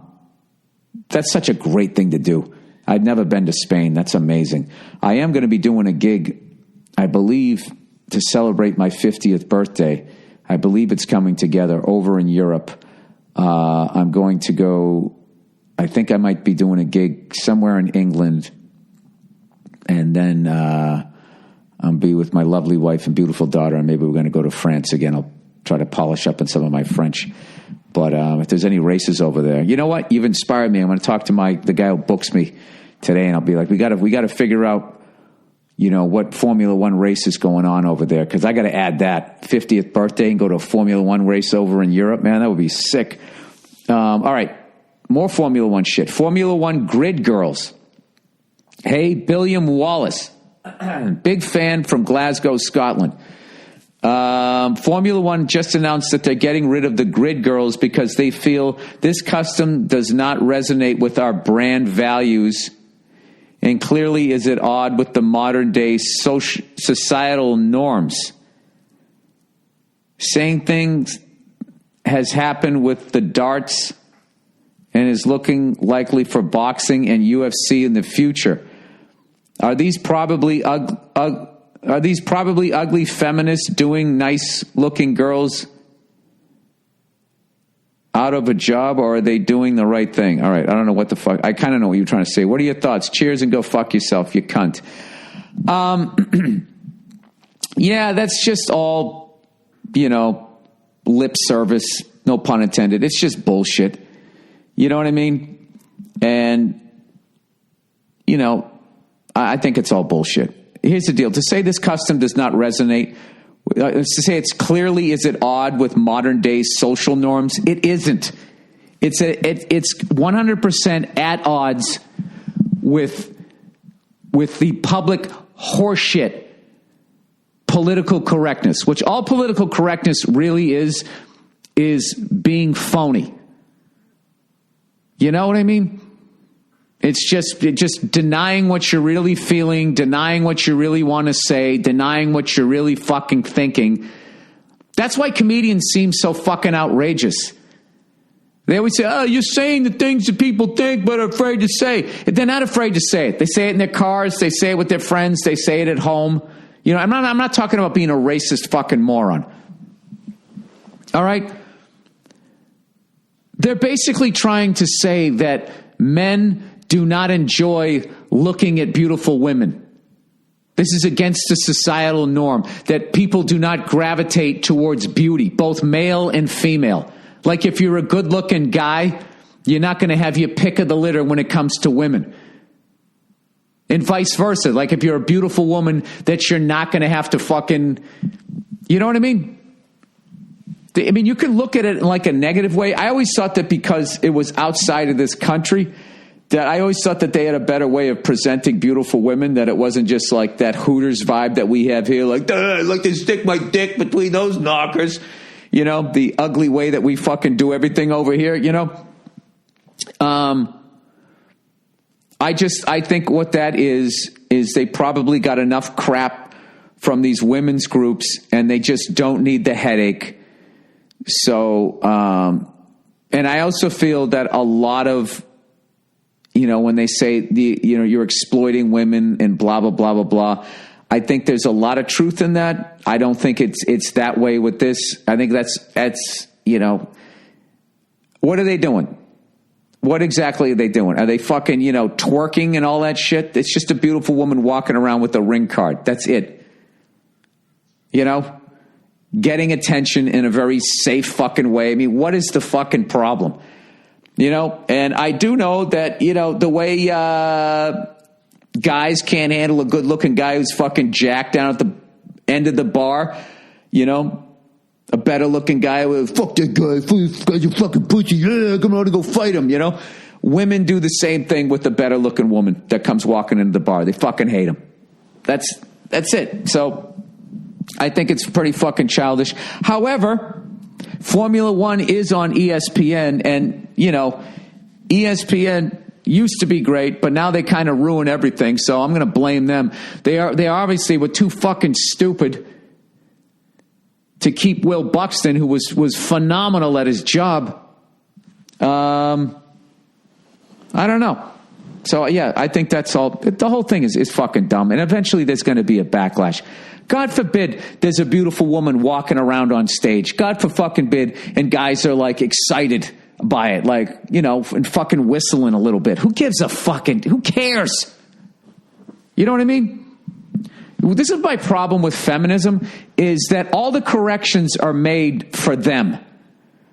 that's such a great thing to do. I'd never been to Spain. That's amazing. I am going to be doing a gig, I believe, to celebrate my 50th birthday. I believe it's coming together over in Europe. I'm going to go, I think I might be doing a gig somewhere in England. And then I'll be with my lovely wife and beautiful daughter. And maybe we're going to go to France again. I'll try to polish up on some of my French. But if there's any races over there, you know what? You've inspired me. I'm going to talk to the guy who books me today. And I'll be like, we got to figure out, what Formula One race is going on over there. Because I got to add that 50th birthday and go to a Formula One race over in Europe. Man, that would be sick. All right. More Formula One shit. Formula One Grid Girls. Hey, Billiam Wallace. Big fan from Glasgow, Scotland. Formula One just announced that they're getting rid of the grid girls because they feel this custom does not resonate with our brand values and clearly is at odds with the modern day societal norms. Same things has happened with the darts and is looking likely for boxing and UFC in the future. Are these probably ugly feminists doing nice-looking girls out of a job, or are they doing the right thing? All right, I don't know what the fuck. I kind of know what you're trying to say. What are your thoughts? Cheers and go fuck yourself, you cunt. Yeah, that's just all, lip service, no pun intended. It's just bullshit. You know what I mean? And, I think it's all bullshit. Here's the deal. To say this custom does not resonate, to say it's clearly is at odds with modern day social norms, it isn't. It's 100% at odds with the public horseshit political correctness, which all political correctness really is being phony. You know what I mean? It's just denying what you're really feeling, denying what you really want to say, denying what you're really fucking thinking. That's why comedians seem so fucking outrageous. They always say, oh, you're saying the things that people think but are afraid to say. They're not afraid to say it. They say it in their cars. They say it with their friends. They say it at home. I'm not talking about being a racist fucking moron. All right? They're basically trying to say that men do not enjoy looking at beautiful women. This is against the societal norm, that people do not gravitate towards beauty, both male and female. Like if you're a good-looking guy, you're not going to have your pick of the litter when it comes to women. And vice versa. Like if you're a beautiful woman, that you're not going to have to fucking, you know what I mean? You can look at it in like a negative way. I always thought that because it was outside of this country, that I always thought that they had a better way of presenting beautiful women, that it wasn't just like that Hooters vibe that we have here, like, I'd like to stick my dick between those knockers, the ugly way that we fucking do everything over here, I think what that is they probably got enough crap from these women's groups and they just don't need the headache. So, and I also feel that a lot of, when they say you're exploiting women and blah, blah, blah, blah, blah, I think there's a lot of truth in that. I don't think it's that way with this. I think that's, what are they doing? What exactly are they doing? Are they fucking, twerking and all that shit? It's just a beautiful woman walking around with a ring card. That's it. Getting attention in a very safe fucking way. What is the fucking problem? And I do know that, the way guys can't handle a good-looking guy who's fucking jacked down at the end of the bar, a better-looking guy with, fuck that guy, guy's a fucking pussy, yeah, come on to go fight him, Women do the same thing with a better-looking woman that comes walking into the bar. They fucking hate him. That's it. So I think it's pretty fucking childish. However, Formula One is on ESPN, and, ESPN used to be great, but now they kind of ruin everything, so I'm going to blame them. They obviously were too fucking stupid to keep Will Buxton, who was phenomenal at his job. I don't know. So, yeah, I think that's all. The whole thing is fucking dumb, and eventually there's going to be a backlash. God forbid there's a beautiful woman walking around on stage. God forbid, and guys are, like, excited by it, like, and fucking whistling a little bit. Who cares? You know what I mean? This is my problem with feminism, is that all the corrections are made for them,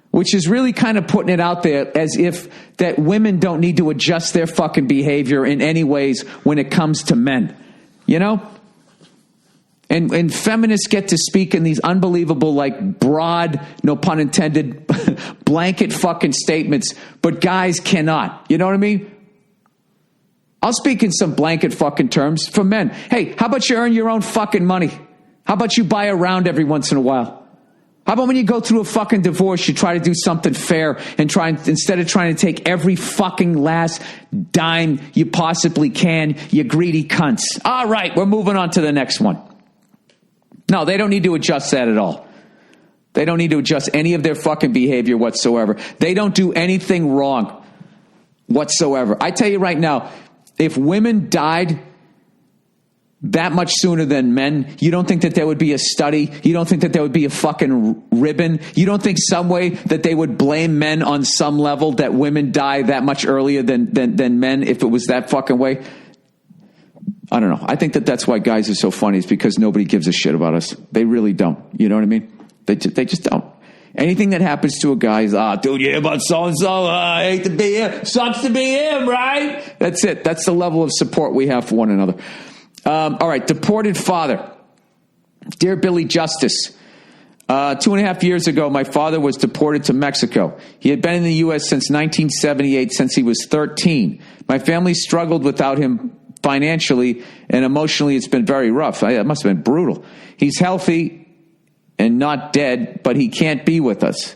which is really kind of putting it out there as if that women don't need to adjust their fucking behavior in any ways when it comes to men, And feminists get to speak in these unbelievable, like, broad, no pun intended, blanket fucking statements, but guys cannot. You know what I mean? I'll speak in some blanket fucking terms for men. Hey, how about you earn your own fucking money? How about you buy a round every once in a while? How about when you go through a fucking divorce, you try to do something fair and instead of trying to take every fucking last dime you possibly can, you greedy cunts. All right, we're moving on to the next one. No, they don't need to adjust that at all. They don't need to adjust any of their fucking behavior whatsoever. They don't do anything wrong whatsoever. I tell you right now, if women died that much sooner than men, you don't think that there would be a study? You don't think that there would be a fucking ribbon? You don't think some way that they would blame men on some level that women die that much earlier than men if it was that fucking way? I don't know. I think that that's why guys are so funny, is because nobody gives a shit about us. They really don't. You know what I mean? They just don't. Anything that happens to a guy is, dude, you hear about so-and-so? I hate to be him. Sucks to be him, right? That's it. That's the level of support we have for one another. All right, deported father. Dear Billy Justice, 2.5 years ago, my father was deported to Mexico. He had been in the U.S. since 1978, since he was 13. My family struggled without him financially, and emotionally it's been very rough. It must have been brutal. He's healthy and not dead, but he can't be with us.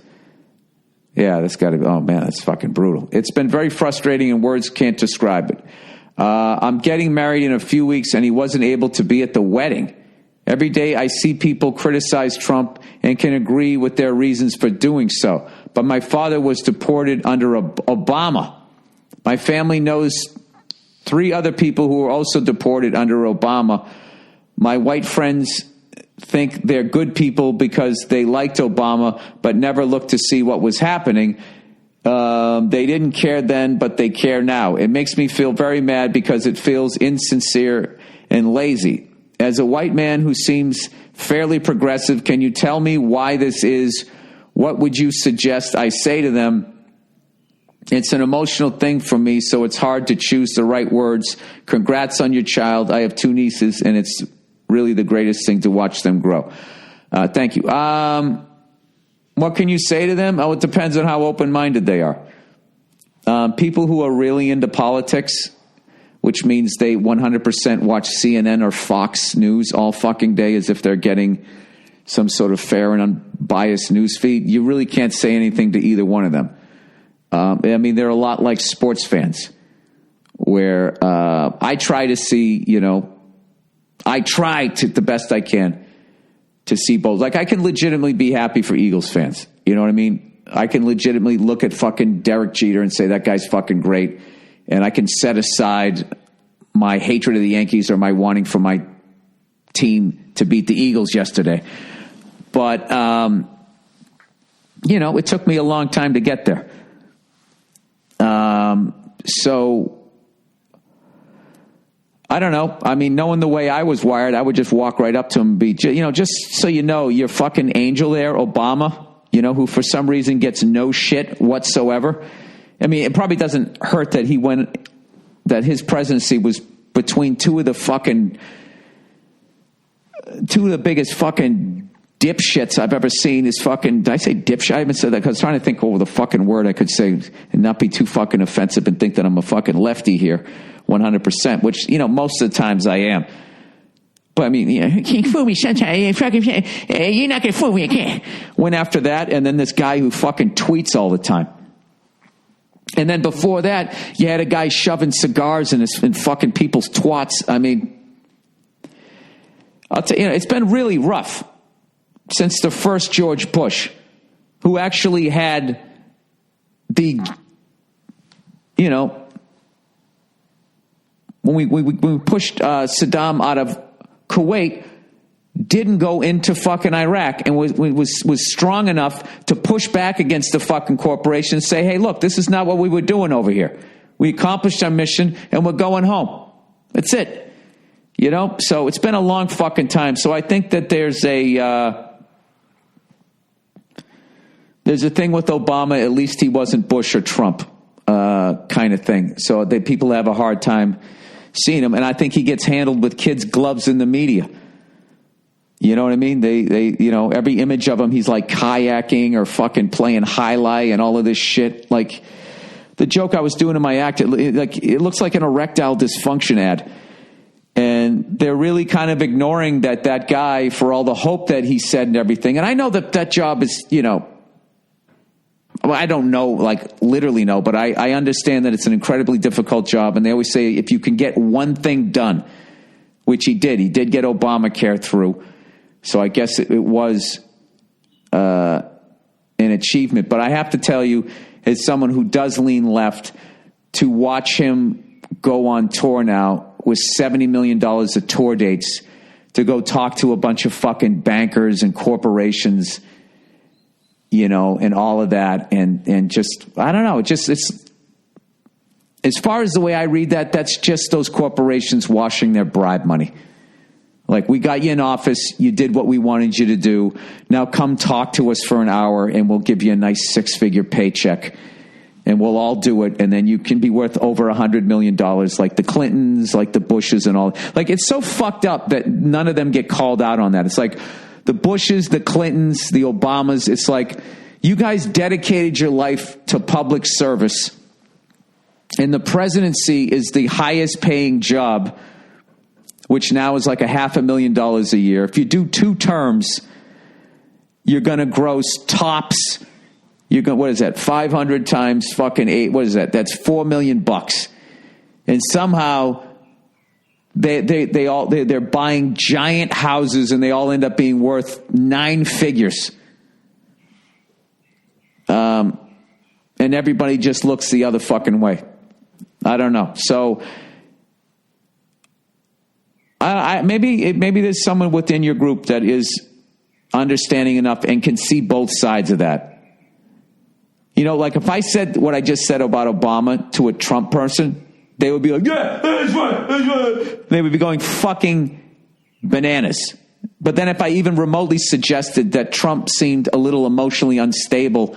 Yeah, that's got to be, oh man, that's fucking brutal. It's been very frustrating and words can't describe it. I'm getting married in a few weeks and he wasn't able to be at the wedding. Every day I see people criticize Trump and can agree with their reasons for doing so. But my father was deported under Obama. My family knows 3 other people who were also deported under Obama. My white friends think they're good people because they liked Obama, but never looked to see what was happening. They didn't care then, but they care now. It makes me feel very mad because it feels insincere and lazy. As a white man who seems fairly progressive, can you tell me why this is? What would you suggest I say to them? It's an emotional thing for me, so it's hard to choose the right words. Congrats on your child. I have 2 nieces, and it's really the greatest thing to watch them grow. Thank you. What can you say to them? Oh, it depends on how open-minded they are. People who are really into politics, which means they 100% watch CNN or Fox News all fucking day as if they're getting some sort of fair and unbiased news feed, you really can't say anything to either one of them. I mean, they're a lot like sports fans, where I try to see, I try to the best I can to see both. Like, I can legitimately be happy for Eagles fans. You know what I mean? I can legitimately look at fucking Derek Jeter and say that guy's fucking great. And I can set aside my hatred of the Yankees or my wanting for my team to beat the Eagles yesterday. But, it took me a long time to get there. So I don't know. I mean, knowing the way I was wired, I would just walk right up to him and be, just so you know, your fucking angel there, Obama, who for some reason gets no shit whatsoever. I mean, it probably doesn't hurt that that his presidency was between two of the biggest fucking dipshits I've ever seen. Is fucking, did I say dipshit? I haven't said that because I was trying to think over the fucking word I could say and not be too fucking offensive and think that I'm a fucking lefty here 100%, which, most of the times I am. But I mean, you can't fool me sometimes. You're not going to fool me again. Went after that, and then this guy who fucking tweets all the time. And then before that, you had a guy shoving cigars in fucking people's twats. I mean, I'll tell you, it's been really rough since the first George Bush, who actually had the, when we pushed Saddam out of Kuwait, didn't go into fucking Iraq and was strong enough to push back against the fucking corporation and say, hey, look, this is not what we were doing over here. We accomplished our mission and we're going home. That's it. So it's been a long fucking time. So I think that there's a thing with Obama, at least he wasn't Bush or Trump kind of thing. So people have a hard time seeing him. And I think he gets handled with kids' gloves in the media. You know what I mean? They every image of him, he's like kayaking or fucking playing highlight and all of this shit. Like the joke I was doing in my act, it looks like an erectile dysfunction ad. And they're really kind of ignoring that guy for all the hope that he said and everything. And I know that job is, well, I don't know, like literally know, but I understand that it's an incredibly difficult job. And they always say if you can get one thing done, which he did get Obamacare through. So I guess it was an achievement. But I have to tell you, as someone who does lean left, to watch him go on tour now with $70 million of tour dates to go talk to a bunch of fucking bankers and corporations, and all of that. And just, I don't know, it's as far as the way I read that's just those corporations washing their bribe money. Like, we got you in office, you did what we wanted you to do. Now come talk to us for an hour and we'll give you a nice 6-figure paycheck. And we'll all do it, and then you can be worth over $100 million, like the Clintons, like the Bushes and all. Like, it's so fucked up that none of them get called out on that. It's like the Bushes, the Clintons, the Obamas. It's like you guys dedicated your life to public service, and the presidency is the highest paying job, which now is like $500,000 a year. If you do 2 terms, you're going to gross tops. What is that? 500 times fucking 8. What is that? That's $4 million. And somehow they're buying giant houses and they all end up being worth 9 figures. And everybody just looks the other fucking way. I don't know. So maybe there's someone within your group that is understanding enough and can see both sides of that. Like if I said what I just said about Obama to a Trump person, they would be like, yeah, that's right. They would be going fucking bananas. But then if I even remotely suggested that Trump seemed a little emotionally unstable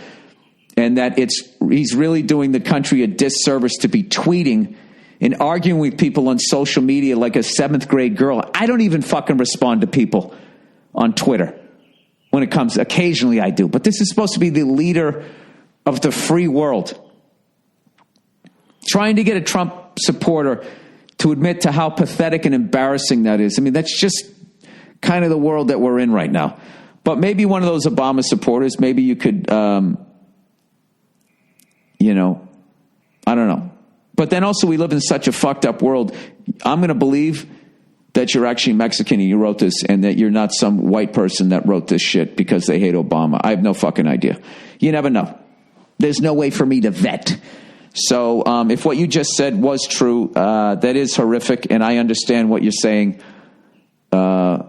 and that he's really doing the country a disservice to be tweeting and arguing with people on social media like a 7th grade girl, I don't even fucking respond to people on Twitter. When it comes, occasionally I do. But this is supposed to be the leader of the free world. Trying to get a Trump supporter to admit to how pathetic and embarrassing that is. I mean, that's just kind of the world that we're in right now. But maybe one of those Obama supporters, maybe you could, I don't know. But then also we live in such a fucked up world. I'm going to believe that you're actually Mexican and you wrote this and that you're not some white person that wrote this shit because they hate Obama. I have no fucking idea. You never know. There's no way for me to vet. So if what you just said was true, that is horrific, and I understand what you're saying about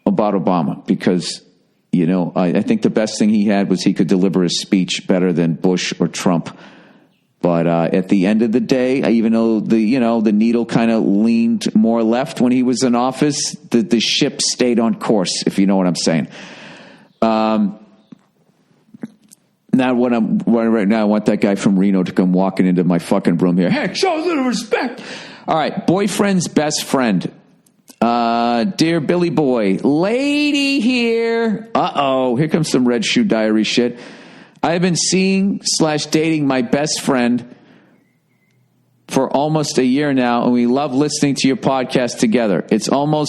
Obama because, I think the best thing he had was he could deliver his speech better than Bush or Trump. But at the end of the day, even though the needle kind of leaned more left when he was in office, the ship stayed on course, if you know what I'm saying. Now, right now, I want that guy from Reno to come walking into my fucking room here. Hey, show a little respect. All right, boyfriend's best friend. Dear Billy Boy, lady here. Uh-oh, here comes some Red Shoe Diary shit. I have been seeing/dating my best friend for almost a year now, and we love listening to your podcast together. It's going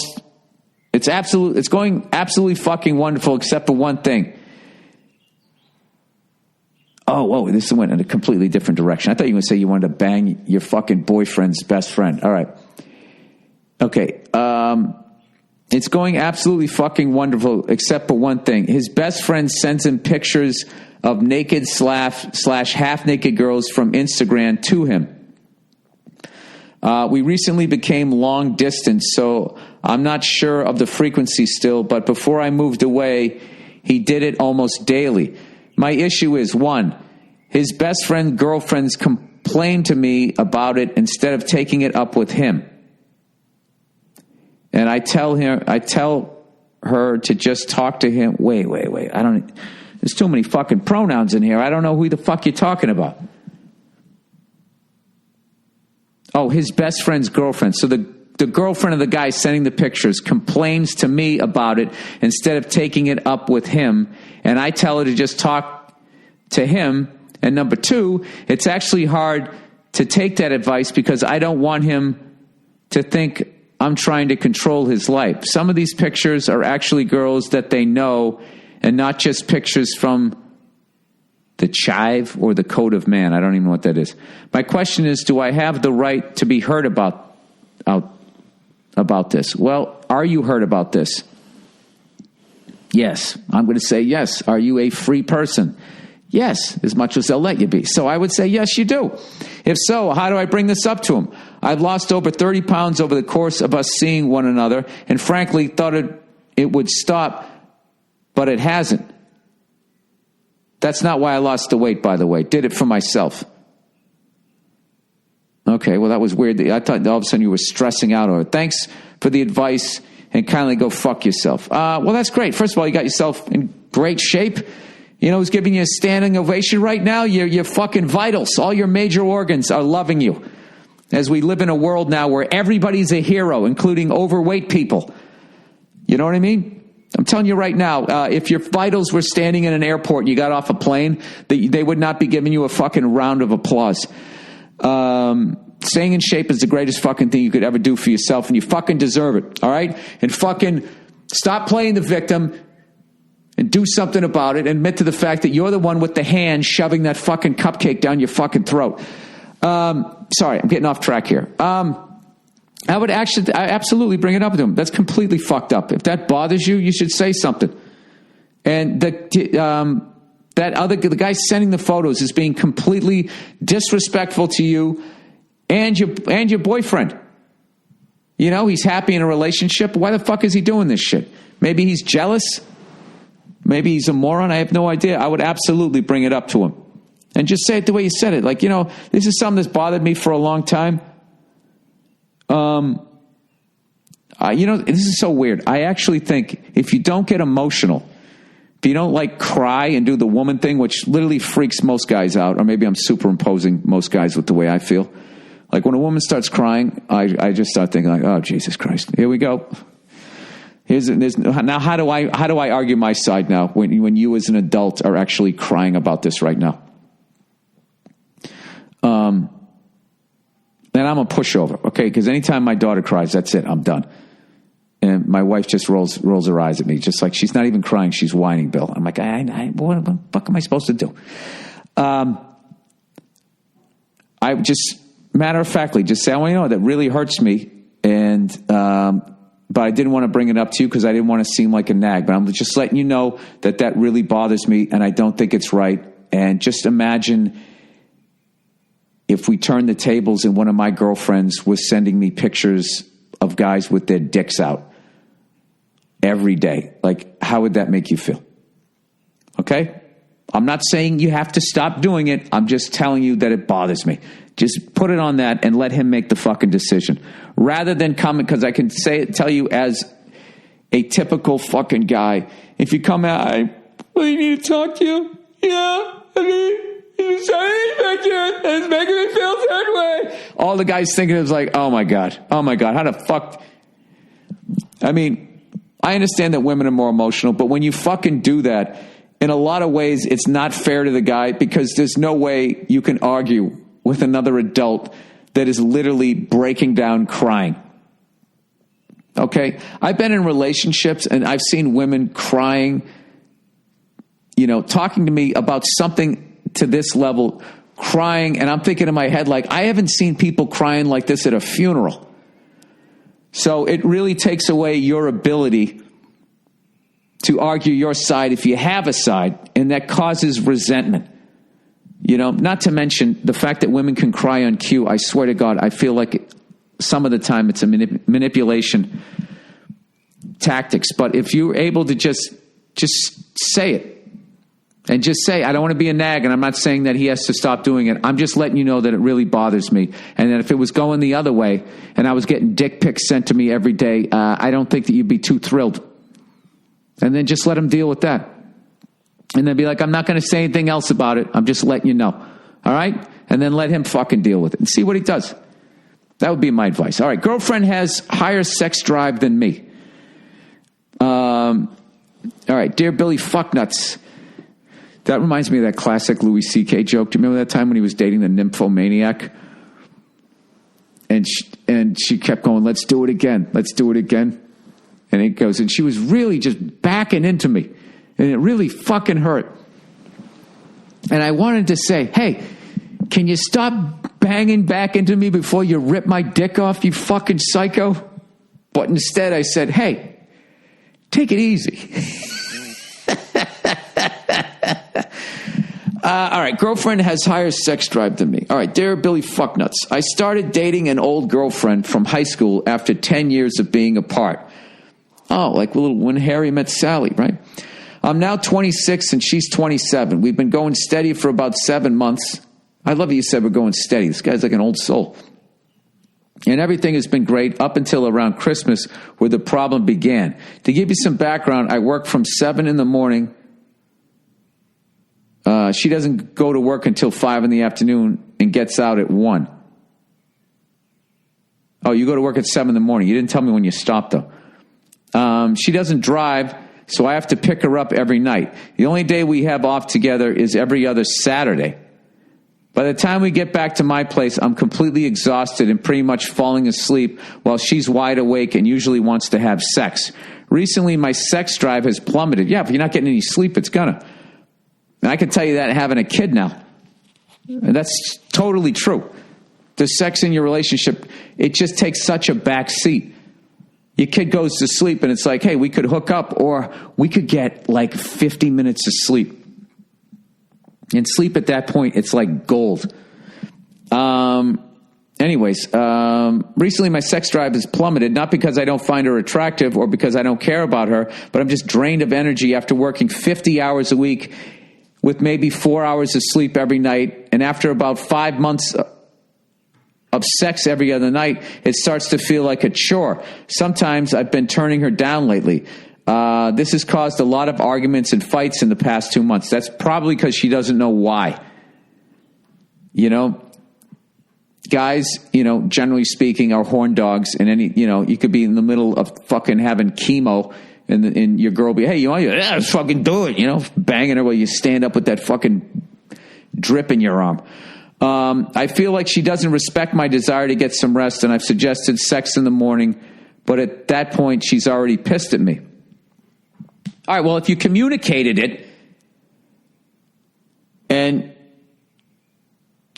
absolutely fucking wonderful, except for one thing. Oh, this went in a completely different direction. I thought you were going to say you wanted to bang your fucking boyfriend's best friend. All right. Okay. It's going absolutely fucking wonderful, except for one thing. His best friend sends him pictures of naked / half naked girls from Instagram to him. We recently became long distance, so I'm not sure of the frequency still, but before I moved away, he did it almost daily. My issue is, 1, his best friend girlfriends complain to me about it instead of taking it up with him. And I tell her to just talk to him. Wait. There's too many fucking pronouns in here. I don't know who the fuck you're talking about. Oh, his best friend's girlfriend. So the girlfriend of the guy sending the pictures complains to me about it instead of taking it up with him. And I tell her to just talk to him. And number 2, it's actually hard to take that advice because I don't want him to think I'm trying to control his life. Some of these pictures are actually girls that they know and not just pictures from the Chive or the Code of Man. I don't even know what that is. My question is, do I have the right to be heard about this? Well, are you heard about this? Yes. I'm going to say yes. Are you a free person? Yes, as much as they'll let you be. So I would say, yes, you do. If so, how do I bring this up to him? I've lost over 30 pounds over the course of us seeing one another, and frankly thought it would stop, but it hasn't. That's not why I lost the weight, by the way. Did it for myself. Okay, well, that was weird. I thought all of a sudden you were stressing out over it. Thanks for the advice, and kindly go fuck yourself. Well, that's great. First of all, you got yourself in great shape. You know who's giving you a standing ovation right now? Your fucking vitals. All your major organs are loving you. As we live in a world now where everybody's a hero, including overweight people. You know what I mean? I'm telling you right now, if your vitals were standing in an airport and you got off a plane, they would not be giving you a fucking round of applause. Staying in shape is the greatest fucking thing you could ever do for yourself, and you fucking deserve it, all right? And fucking stop playing the victim and do something about it. Admit to the fact that you're the one with the hand shoving that fucking cupcake down your fucking throat. Sorry, I'm getting off track here. I absolutely bring it up with him. That's completely fucked up. If that bothers you, you should say something. And the guy sending the photos is being completely disrespectful to you and your boyfriend. You know, he's happy in a relationship. Why the fuck is he doing this shit? Maybe he's jealous. Maybe he's a moron. I have no idea. I would absolutely bring it up to him. And just say it the way you said it. Like, you know, this is something that's bothered me for a long time. You know, this is so weird. I actually think if you don't get emotional, if you don't like cry and do the woman thing, which literally freaks most guys out, or maybe I'm superimposing most guys with the way I feel. Like when a woman starts crying, I just start thinking like, oh, Jesus Christ, here we go. Now, how do I argue my side now when you as an adult are actually crying about this right now? And I'm a pushover, okay? Because anytime my daughter cries, that's it. I'm done. And my wife just rolls her eyes at me, just like she's not even crying. She's whining, Bill. I'm like, what the fuck am I supposed to do? I just, matter of factly, just say, I want you to know that really hurts me. And, but I didn't want to bring it up to you because I didn't want to seem like a nag. But I'm just letting you know that really bothers me and I don't think it's right. And just imagine if we turned the tables and one of my girlfriends was sending me pictures of guys with their dicks out every day. Like, how would that make you feel? Okay? I'm not saying you have to stop doing it. I'm just telling you that it bothers me. Just put it on that and let him make the fucking decision. Rather than come, because I can tell you as a typical fucking guy, if you come out, I really need to talk to you. Yeah, I mean, you sent me pictures, and it's making me feel a certain way. All the guys thinking is like, oh my God, how the fuck? I mean, I understand that women are more emotional, but when you fucking do that, in a lot of ways, it's not fair to the guy because there's no way you can argue with another adult that is literally breaking down crying. Okay? I've been in relationships and I've seen women crying, you know, talking to me about something to this level, crying, and I'm thinking in my head, like, I haven't seen people crying like this at a funeral. So it really takes away your ability to argue your side if you have a side, and that causes resentment. You know, not to mention the fact that women can cry on cue. I swear to God, I feel like some of the time it's a manipulation tactics. But if you're able to just say it and just say, I don't want to be a nag, and I'm not saying that he has to stop doing it. I'm just letting you know that it really bothers me. And that if it was going the other way and I was getting dick pics sent to me every day, I don't think that you'd be too thrilled. And then just let him deal with that. And then be like, I'm not going to say anything else about it. I'm just letting you know. All right? And then let him fucking deal with it and see what he does. That would be my advice. All right. Girlfriend has higher sex drive than me. All right. Dear Billy Fucknuts. That reminds me of that classic Louis C.K. joke. Do you remember that time when he was dating the nymphomaniac? And And she kept going, let's do it again. Let's do it again. And it goes, and she was really just backing into me. And it really fucking hurt. And I wanted to say, hey, can you stop banging back into me before you rip my dick off, you fucking psycho? But instead I said, hey, take it easy. All right, girlfriend has higher sex drive than me. All right, dear Billy Fucknuts, I started dating an old girlfriend from high school after 10 years of being apart. Oh, like when Harry met Sally, right? I'm now 26 and she's 27. We've been going steady for about 7 months. I love you said we're going steady. This guy's like an old soul. And everything has been great up until around Christmas where the problem began. To give you some background, I work from 7 in the morning. She doesn't go to work until 5 in the afternoon and gets out at 1. Oh, you go to work at 7 in the morning. You didn't tell me when you stopped, though. She doesn't drive, so I have to pick her up every night. The only day we have off together is every other Saturday. By the time we get back to my place, I'm completely exhausted and pretty much falling asleep while she's wide awake and usually wants to have sex. Recently, my sex drive has plummeted. Yeah, if you're not getting any sleep, it's gonna. And I can tell you that having a kid now. And that's totally true. The sex in your relationship, it just takes such a back seat. Your kid goes to sleep and it's like, hey, we could hook up or we could get like 50 minutes of sleep. And sleep at that point, it's like gold. Recently my sex drive has plummeted, not because I don't find her attractive or because I don't care about her, but I'm just drained of energy after working 50 hours a week with maybe 4 hours of sleep every night. And after about 5 months of sex every other night, it starts to feel like a chore. Sometimes I've been turning her down lately. This has caused a lot of arguments and fights in the past 2 months. That's probably because she doesn't know why. You know, guys, generally speaking, are horn dogs. And you could be in the middle of fucking having chemo and your girl will be, hey, you want to? Yeah, let's fucking do it. Banging her while you stand up with that fucking drip in your arm. I feel like she doesn't respect my desire to get some rest, and I've suggested sex in the morning, but at that point, she's already pissed at me. All right, well, if you communicated it and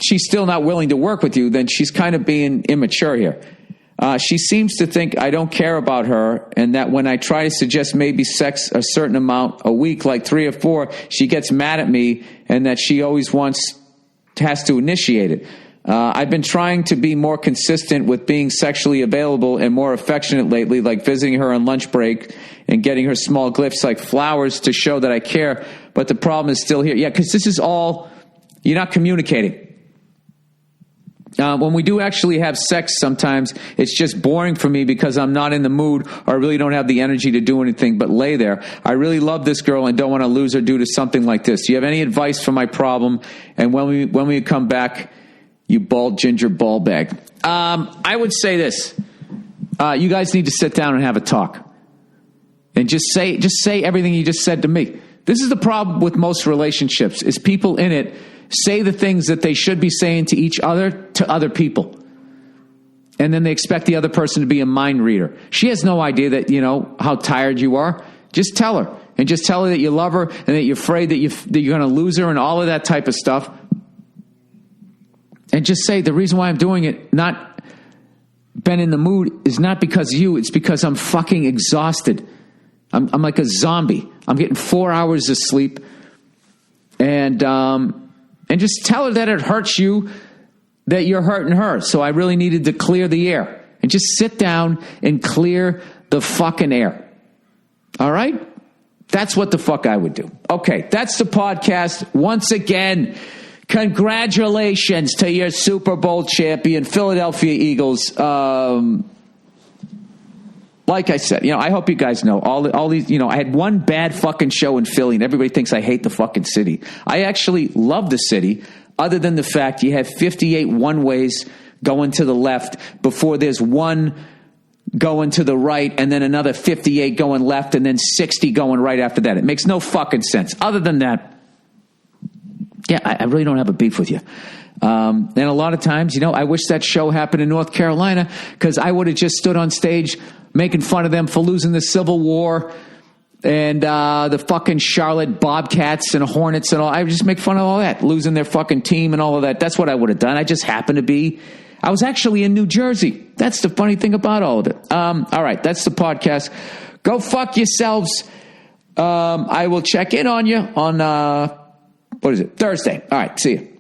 she's still not willing to work with you, then she's kind of being immature here. She seems to think I don't care about her and that when I try to suggest maybe sex a certain amount a week, like 3 or 4, she gets mad at me and that she always has to initiate it. I've been trying to be more consistent with being sexually available and more affectionate lately, like visiting her on lunch break and getting her small gifts like flowers to show that I care. But the problem is still here. Yeah, because this is all, you're not communicating. When we do actually have sex, sometimes it's just boring for me because I'm not in the mood or I really don't have the energy to do anything but lay there. I really love this girl and don't want to lose her due to something like this. Do you have any advice for my problem? And when we come back, you bald ginger ball bag. I would say this. You guys need to sit down and have a talk. And just say everything you just said to me. This is the problem with most relationships, is people in it say the things that they should be saying to each other to other people. And then they expect the other person to be a mind reader. She has no idea that, how tired you are. Just tell her. And just tell her that you love her and that you're afraid that you're going to lose her and all of that type of stuff. And just say, the reason why I'm doing it, not been in the mood, is not because of you. It's because I'm fucking exhausted. I'm like a zombie. I'm getting 4 hours of sleep. And just tell her that it hurts you, that you're hurting her. So I really needed to clear the air. And just sit down and clear the fucking air. All right? That's what the fuck I would do. Okay, that's the podcast. Once again, congratulations to your Super Bowl champion, Philadelphia Eagles. Like I said, I hope you guys know all these, I had one bad fucking show in Philly and everybody thinks I hate the fucking city. I actually love the city, other than the fact you have 58 one-ways going to the left before there's one going to the right and then another 58 going left and then 60 going right after that. It makes no fucking sense. Other than that, yeah, I really don't have a beef with you. And a lot of times, I wish that show happened in North Carolina because I would have just stood on stage making fun of them for losing the Civil War and the fucking Charlotte Bobcats and Hornets and all. I would just make fun of all that, losing their fucking team and all of that. That's what I would have done. I just happened to be. I was actually in New Jersey. That's the funny thing about all of it. All right, that's the podcast. Go fuck yourselves. I will check in on you on, Thursday. All right, see you.